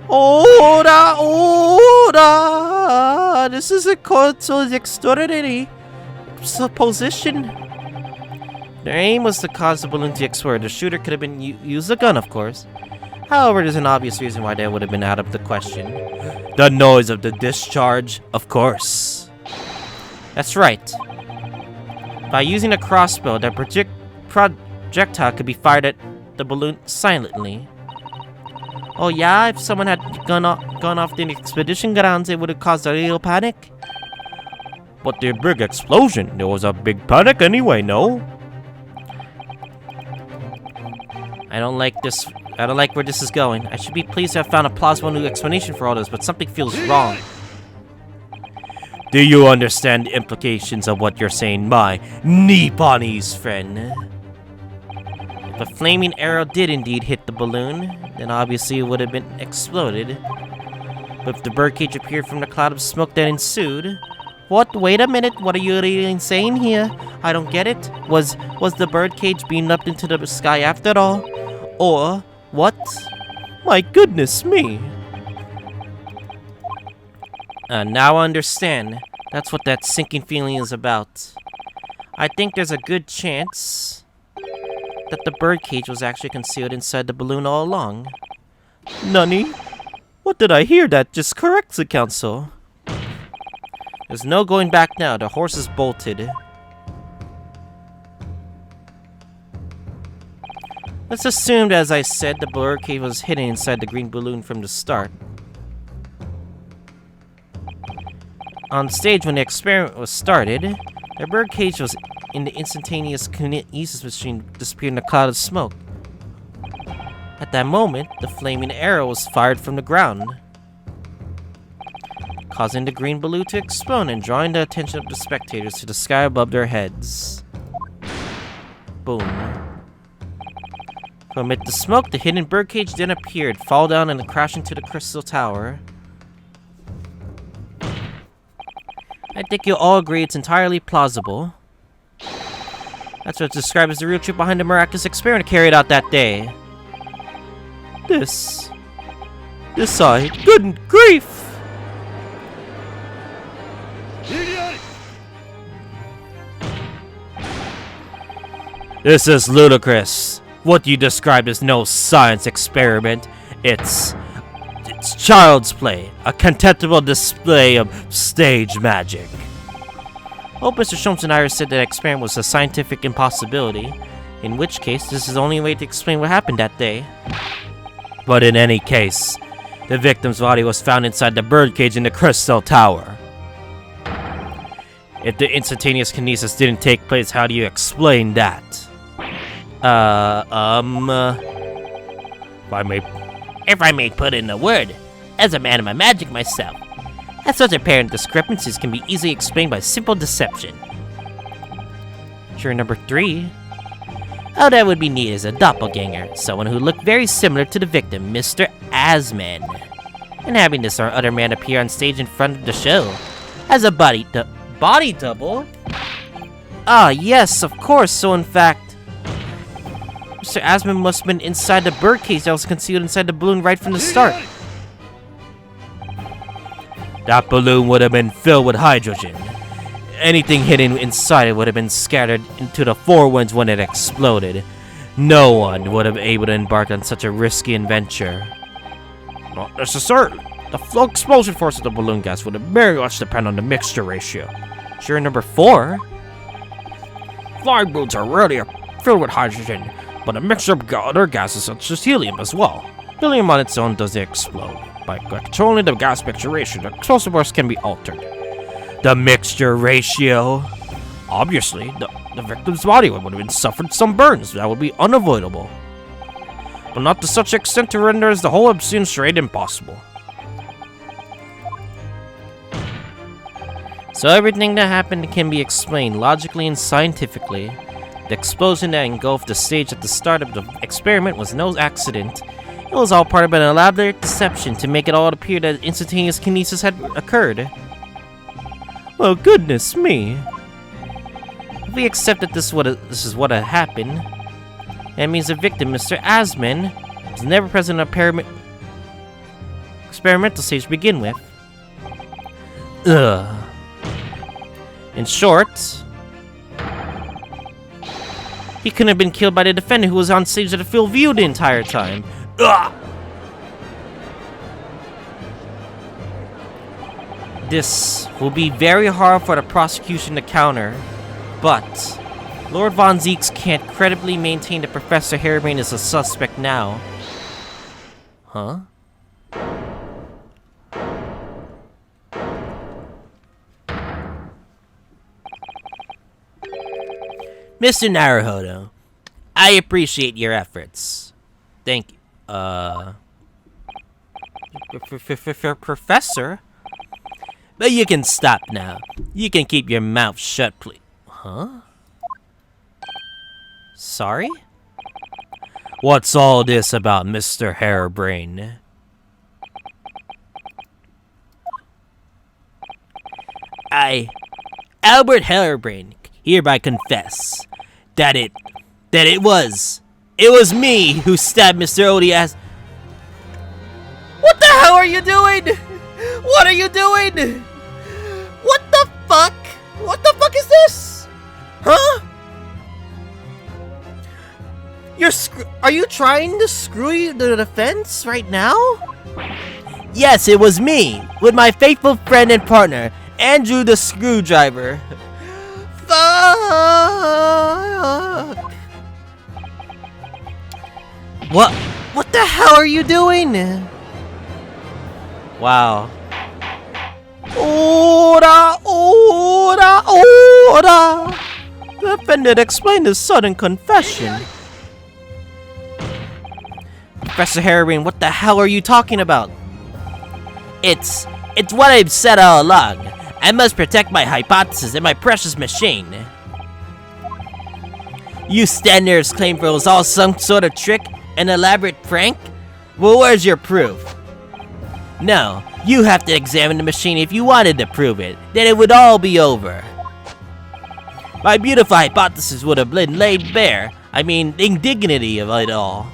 Ora! This is a console extraordinary supposition. Their aim was to cause the balloon to explode. The shooter could have been used a gun, of course. However, there's an obvious reason why that would have been out of the question. The noise of the discharge, of course. That's right. By using a crossbow, that projectile could be fired at the balloon silently. Oh yeah, if someone had gone off the expedition grounds, it would have caused a real panic. But the big explosion, there was a big panic anyway, no? I don't like this. I don't like where this is going. I should be pleased to have found a plausible new explanation for all this, but something feels wrong. Do you understand the implications of what you're saying, my Nipponese friend? If a flaming arrow did indeed hit the balloon, then obviously it would have been exploded. But if the birdcage appeared from the cloud of smoke that ensued... What? Wait a minute, what are you really saying here? I don't get it. Was the birdcage beamed up into the sky after all? Or, what? My goodness me! Now I understand. That's what that sinking feeling is about. I think there's a good chance that the birdcage was actually concealed inside the balloon all along. Nani? What did I hear? That just corrects the council. There's no going back now. The horse is bolted. Let's assume that, as I said, the birdcage was hidden inside the green balloon from the start. On stage, when the experiment was started, the birdcage was in the instantaneous kinesis machine disappeared in a cloud of smoke. At that moment, the flaming arrow was fired from the ground, causing the green balloon to explode and drawing the attention of the spectators to the sky above their heads. Boom. From amid the smoke, the hidden birdcage then appeared, fall down and crash into the crystal tower. I think you'll all agree it's entirely plausible. That's what's described as the real truth behind the miraculous experiment carried out that day. This good grief! This is ludicrous. What you described is no science experiment. It's child's play, a contemptible display of stage magic. Oh, Mr. Schomsenheimer said that experiment was a scientific impossibility, in which case this is the only way to explain what happened that day. But in any case, the victim's body was found inside the birdcage in the crystal tower. If the instantaneous kinesis didn't take place, how do you explain that? If I may put in a word, as a man of my magic myself, that such apparent discrepancies can be easily explained by simple deception. Sure, number 3. Oh, that would be neat as a doppelganger, someone who looked very similar to the victim, Mr. Asman, and having this or other man appear on stage in front of the show as a body double? Ah, yes, of course. So in fact, Mr. Asman must have been inside the birdcage that was concealed inside the balloon right from the start. That balloon would have been filled with hydrogen. Anything hidden inside it would have been scattered into the four winds when it exploded. No one would have been able to embark on such a risky adventure. Not necessarily. The flow explosion force of the balloon gas would have very much depend on the mixture ratio. Sure, number 4. Flying balloons are rarely filled with hydrogen, but a mixture of other gases such as helium as well. Helium on its own doesn't explode. By controlling the gas mixture ratio, the explosive force can be altered. The mixture ratio? Obviously, the victim's body would have suffered some burns that would be unavoidable, but not to such extent to render the whole obscene charade impossible. So everything that happened can be explained logically and scientifically. The explosion that engulfed the stage at the start of the experiment was no accident. It was all part of an elaborate deception to make it all appear that instantaneous kinesis had occurred. Well, goodness me. If we accept that this is what had happened, that means the victim, Mr. Asman, was never present at the experimental stage to begin with. Ugh. In short, he couldn't have been killed by the defendant who was on stage at the field view the entire time. Ugh. This will be very hard for the prosecution to counter, but Lord Von Zeeks can't credibly maintain that Professor Harebrayne is a suspect now. Huh? Mr. Naruhodo, I appreciate your efforts. Thank you. Professor? But you can stop now. You can keep your mouth shut, please. Huh? Sorry? What's all this about Mr. Harebrayne? Albert Harebrayne, hereby confess that it was me who stabbed Mr. Odias. What the hell are you doing? What are you doing? What the fuck? What the fuck is this? Huh? Are you trying to screw the defense right now? Yes, it was me, with my faithful friend and partner, Andrew the Screwdriver. Fuck! What the hell are you doing? Wow. Ora! The defendant explained his sudden confession. Professor Harebrayne, what the hell are you talking about? It's what I've said all along. I must protect my hypothesis and my precious machine. You stand there claim for it was all some sort of trick, an elaborate prank? Well, where's your proof? No, you have to examine the machine if you wanted to prove it. Then it would all be over. My beautiful hypothesis would have been laid bare. I mean, the indignity of it all.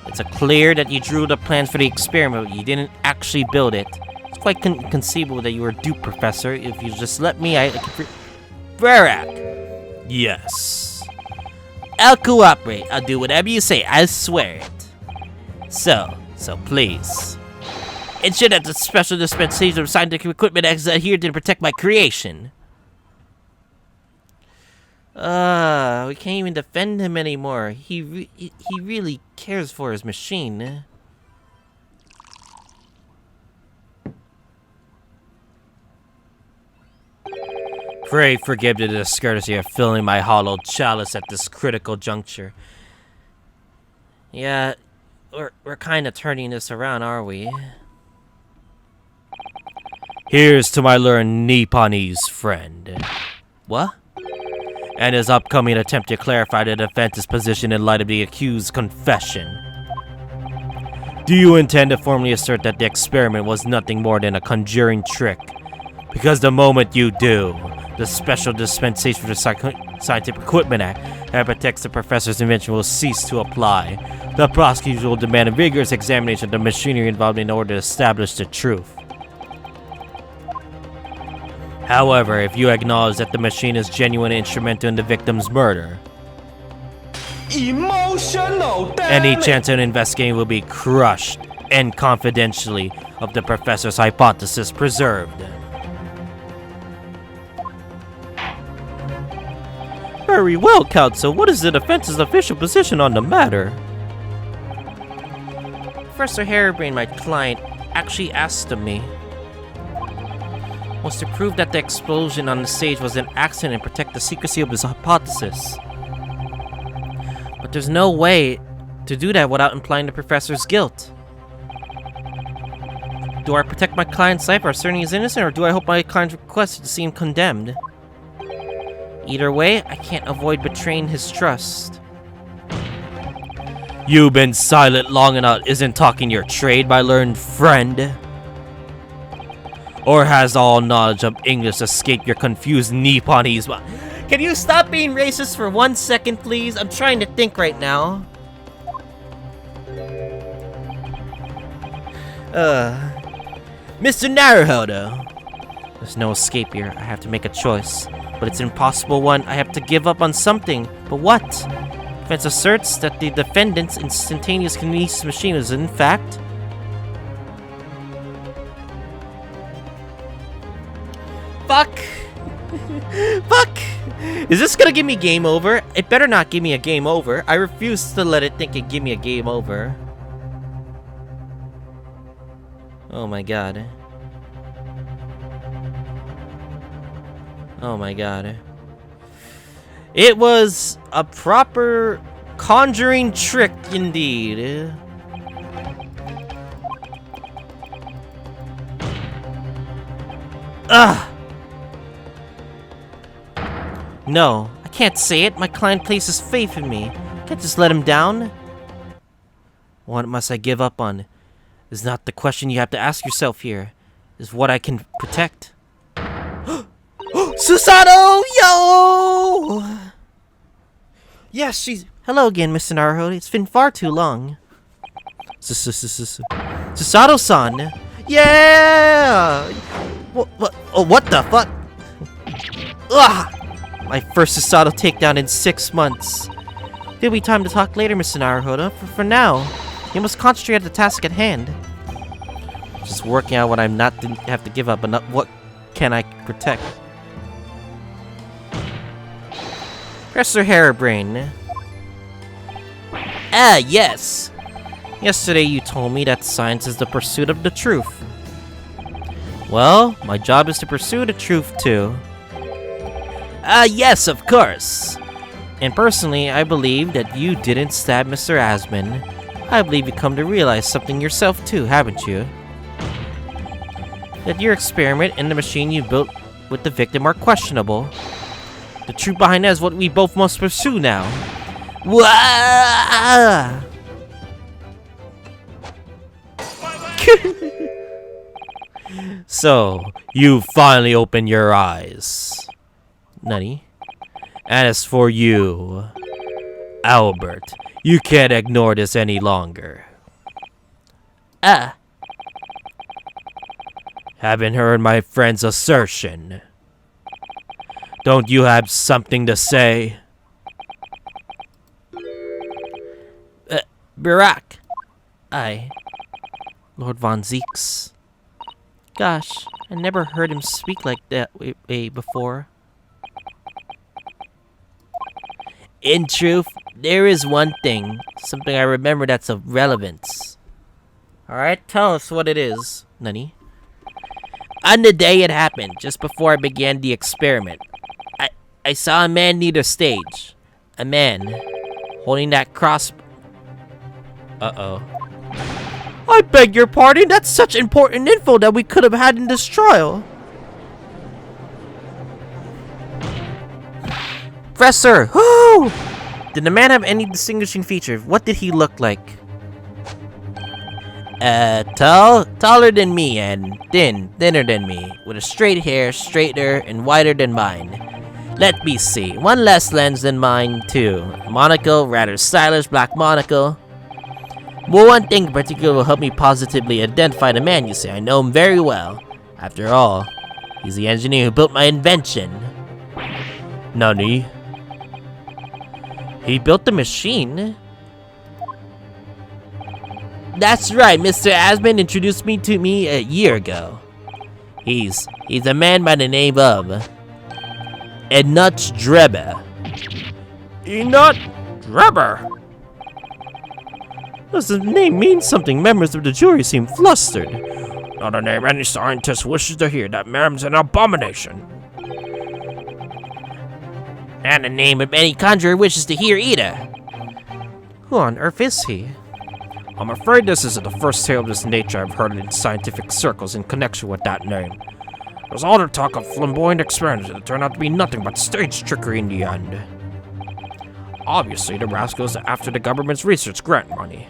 It's clear that you drew the plans for the experiment, but you didn't actually build it. It's quite conceivable that you were duped, Professor. If you just let me, Barak! Yes. I'll cooperate. I'll do whatever you say. I swear it. So please. Ensure that the special dispensation of scientific equipment is adhered to protect my creation. We can't even defend him anymore. He really cares for his machine. Pray forgive the discourtesy of filling my hollow chalice at this critical juncture. Yeah, we're kind of turning this around, are we? Here's to my learned Nipponese friend. What? And his upcoming attempt to clarify the defense's position in light of the accused's confession. Do you intend to formally assert that the experiment was nothing more than a conjuring trick? Because the moment you do, the Special Dispensation for the Scientific Equipment Act that protects the professor's invention will cease to apply. The prosecution will demand a vigorous examination of the machinery involved in order to establish the truth. However, if you acknowledge that the machine is genuine and instrumental in the victim's murder, any chance of investigating will be crushed and confidentially of the professor's hypothesis preserved. Very well, Counsel. What is the defense's official position on the matter? Professor Harebrayne, my client, actually asked of me was to prove that the explosion on the stage was an accident and protect the secrecy of his hypothesis. But there's no way to do that without implying the professor's guilt. Do I protect my client's life by asserting he's innocent, or do I hope my client's request to see him condemned? Either way, I can't avoid betraying his trust. You've been silent long enough. Isn't talking your trade, my learned friend? Or has all knowledge of English escaped your confused Nipponese mind? Can you stop being racist for 1 second, please? I'm trying to think right now. Mr. Naruhodo. There's no escape here. I have to make a choice. But it's an impossible one. I have to give up on something. But what? Defense asserts that the defendant's instantaneous kinesis machine is in fact... Fuck! Fuck! Is this gonna give me game over? It better not give me a game over. I refuse to let it think it give me a game over. Oh my god. Oh my god. It was a proper conjuring trick indeed. Ugh! No, I can't say it. My client places faith in me. I can't just let him down. What must I give up on? Is not the question you have to ask yourself here. Is what I can protect. Susato! Yo! Yes, she's... Hello again, Mr. Naruhodo. It's been far too long. Susato-san! Yeah! What the fuck? Ugh! My first Susato takedown in 6 months. There'll be time to talk later, Mr. Naruhodo. For now, you must concentrate on the task at hand. Just working out what I'm not to have to give up, but not what can I protect. Professor Harebrain. Ah, yes! Yesterday you told me that science is the pursuit of the truth. Well, my job is to pursue the truth too. Ah, yes, of course! And personally, I believe that you didn't stab Mr. Asman. I believe you come to realize something yourself too, haven't you? That your experiment and the machine you built with the victim are questionable. The truth behind that is what we both must pursue now. Wah! So, you finally opened your eyes. Nutty. And as for you, Albert, you can't ignore this any longer. Ah. Haven't heard my friend's assertion. Don't you have something to say? Barack. Aye. Lord Von Zeeks. Gosh, I never heard him speak like that way before. In truth, there is one thing, something I remember that's of relevance. Alright, tell us what it is, Nani. On the day it happened, just before I began the experiment, I saw a man near the stage. A man holding that cross... Uh-oh. I beg your pardon, that's such important info that we could have had in this trial. Professor! Woo! Did the man have any distinguishing feature? What did he look like? Taller than me and thinner than me, with a straight hair, straighter and wider than mine. Let me see, one less lens than mine too. Monocle, rather stylish black monocle. Well, one thing in particular will help me positively identify the man, you see. I know him very well. After all, he's the engineer who built my invention. Nani? He built the machine? That's right, Mr. Asman introduced me to me a year ago. He's a man by the name of Enoch Dreber. Enoch Dreber? Does the name mean something? Members of the jury seem flustered. Not a name any scientist wishes to hear. That man's an abomination. And a name of any conjurer wishes to hear either. Who on earth is he? I'm afraid this isn't the first tale of this nature I've heard in scientific circles in connection with that name. There's all the talk of flamboyant experiments that turned out to be nothing but stage trickery in the end. Obviously, the rascals are after the government's research grant money.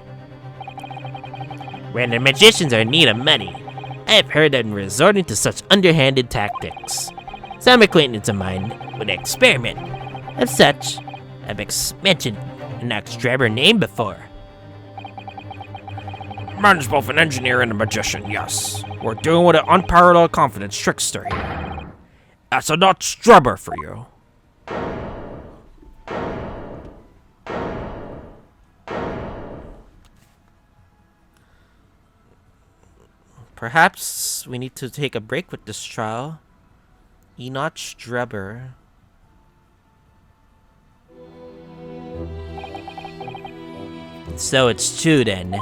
When the magicians are in need of money, I have heard them resorting to such underhanded tactics. Some acquaintance of mine would experiment. Of such, I've mentioned an ex-driver name before. Man's both an engineer and a magician, yes. We're dealing with an unparalleled confidence trickster here. That's a Dutch drubber for you. Perhaps we need to take a break with this trial. Enoch Drebber. So it's true then.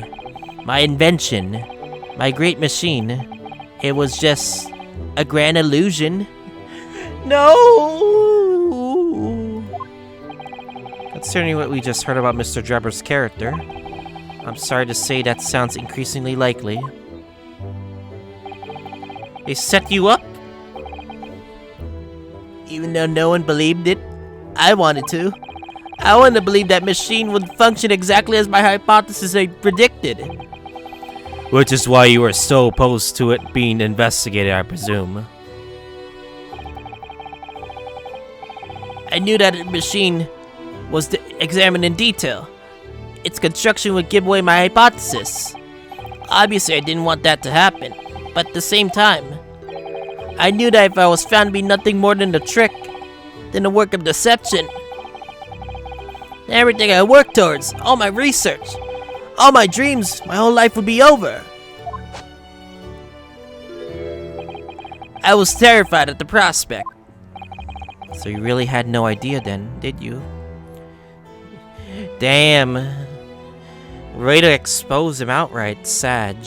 My invention, my great machine, it was just a grand illusion. No! Considering what we just heard about Mr. Drebber's character, I'm sorry to say that sounds increasingly likely. They set you up? Even though no one believed it, I wanted to. I wanted to believe that machine would function exactly as my hypothesis had predicted. Which is why you were so opposed to it being investigated, I presume. I knew that the machine was examined in detail. Its construction would give away my hypothesis. Obviously, I didn't want that to happen, but at the same time, I knew that if I was found to be nothing more than a trick, than a work of deception, everything I worked towards, all my research, all my dreams, my whole life would be over. I was terrified at the prospect. So you really had no idea then, did you? Damn. Ready to expose him outright, Sag.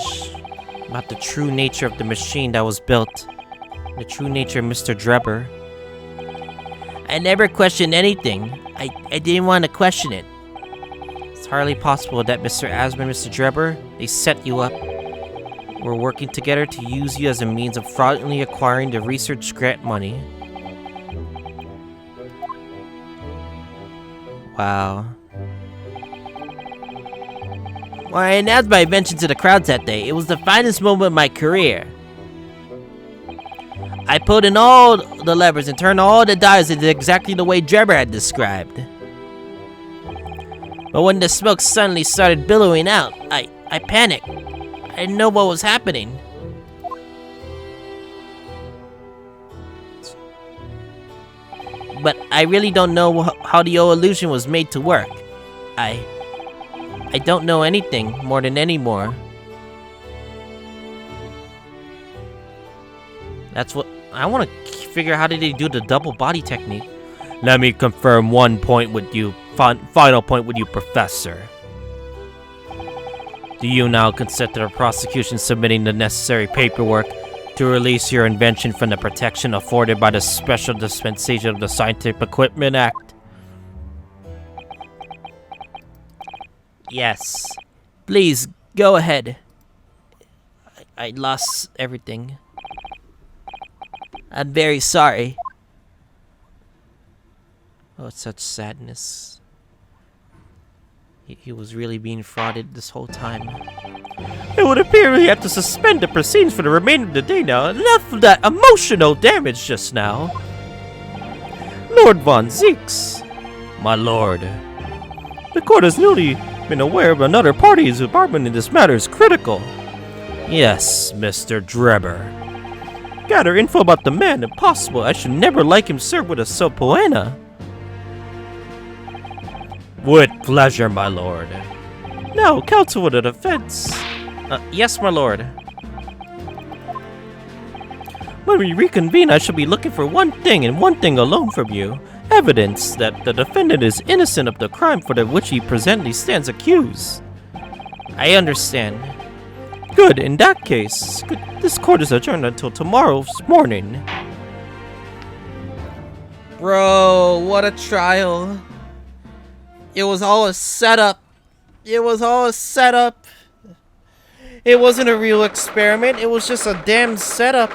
About the true nature of the machine that was built. The true nature of Mr. Drebber. I never questioned anything. I didn't want to question it. It's hardly possible that Mr. Asman and Mr. Drebber, they set you up. We're working together to use you as a means of fraudulently acquiring the research grant money. Wow. When I announced my invention to the crowds that day, it was the finest moment of my career. I pulled in all the levers and turned all the dials in exactly the way Drebber had described. But when the smoke suddenly started billowing out, I panicked. I didn't know what was happening. But I really don't know how the old illusion was made to work. I don't know anything more than anymore. That's what I want to figure. How did they do the double body technique? Let me confirm one point with you. Final point with you, Professor. Do you now consent to the prosecution submitting the necessary paperwork to release your invention from the protection afforded by the Special Dispensation of the Scientific Equipment Act? Yes. Please, go ahead. I lost everything. I'm very sorry. Oh, it's such sadness. He was really being frauded this whole time. It would appear we have to suspend the proceedings for the remainder of the day now. Enough of that emotional damage just now. Lord Von Zeeks. My lord. The court has newly been aware of another party's involvement in this matter is critical. Yes, Mr. Drebber. Gather info about the man, if possible. I should never like him served with a sopoena. With pleasure, my lord. Now, counsel for the defense. Yes, my lord. When we reconvene, I shall be looking for one thing and one thing alone from you. Evidence that the defendant is innocent of the crime for which he presently stands accused. I understand. Good, in that case, this court is adjourned until tomorrow's morning. Bro, what a trial. It was all a setup. It was all a setup. It wasn't a real experiment. It was just a damn setup.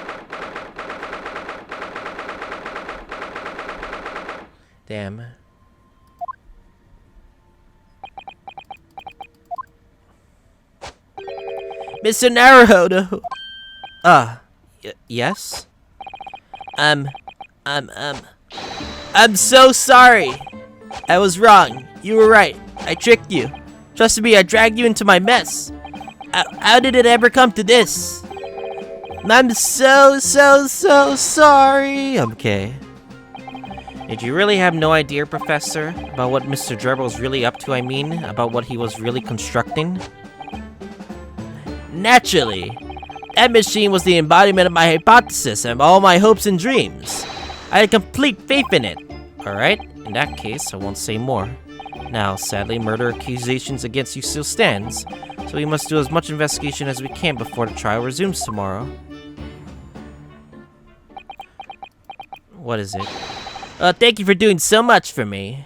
Damn. Mr. Naruhodo. Yes? I'm so sorry. I was wrong. You were right. I tricked you. Trust me, I dragged you into my mess. How did it ever come to this? I'm so sorry. Okay. Did you really have no idea, Professor, about what Mr. Drebel was really up to? I mean, about what he was really constructing? Naturally. That machine was the embodiment of my hypothesis and all my hopes and dreams. I had complete faith in it. Alright, in that case, I won't say more. Now, sadly, murder accusations against you still stands, so we must do as much investigation as we can before the trial resumes tomorrow. What is it? Thank you for doing so much for me.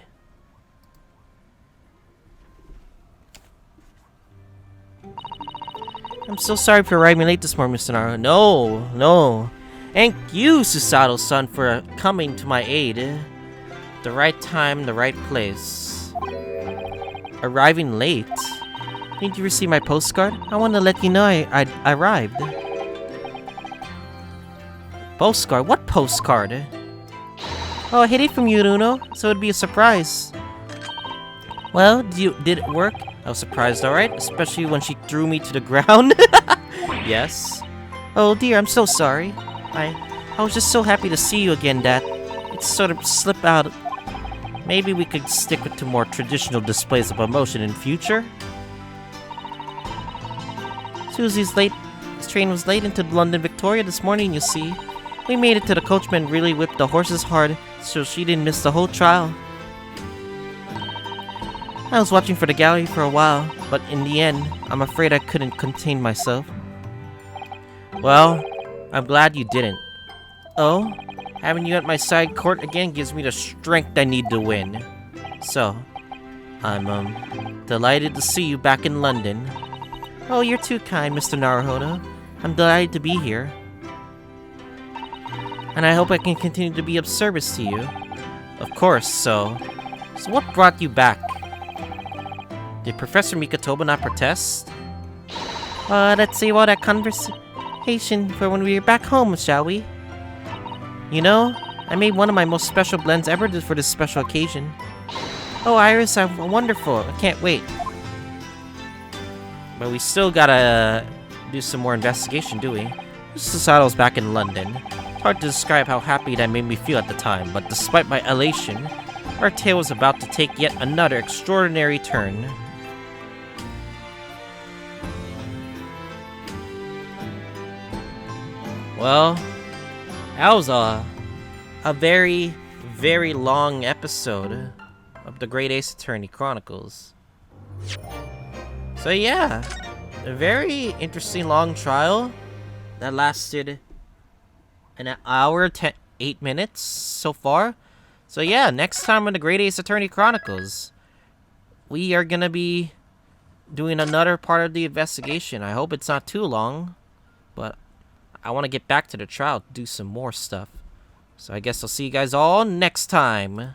I'm so sorry for arriving late this morning, Mr. Naruto. No. Thank you, Susato-san, for coming to my aid. The right time, the right place. Arriving late? Didn't you receive my postcard? I wanted to let you know I arrived. Postcard? What postcard? Oh, I hid it from you, Runo, so it'd be a surprise. Well, did it work? I was surprised, alright? Especially when she threw me to the ground. Yes. Oh dear, I'm so sorry. I was just so happy to see you again that it sort of slipped out. Maybe we could stick to more traditional displays of emotion in future? Susie's late. This train was late into London Victoria this morning, you see. We made it to the coachman really whipped the horses hard, so she didn't miss the whole trial. I was watching for the gallery for a while, but in the end, I'm afraid I couldn't contain myself. Well, I'm glad you didn't. Oh? Having you at my side court again gives me the strength I need to win. So, I'm, delighted to see you back in London. Oh, you're too kind, Mr. Naruhodo. I'm delighted to be here. And I hope I can continue to be of service to you. Of course, so what brought you back? Did Professor Mikotoba not protest? Let's save all that conversation for when we're back home, shall we? You know, I made one of my most special blends ever for this special occasion. Oh, Iris, I'm wonderful. I can't wait. But we still gotta do some more investigation, do we? Susato's back in London. It's hard to describe how happy that made me feel at the time, but despite my elation, our tale was about to take yet another extraordinary turn. Well, that was a very, very long episode of the Great Ace Attorney Chronicles. So yeah, a very interesting long trial that lasted an hour, 8 minutes so far. So yeah, next time on the Great Ace Attorney Chronicles, we are gonna be doing another part of the investigation. I hope it's not too long, but I want to get back to the trial to do some more stuff. So I guess I'll see you guys all next time.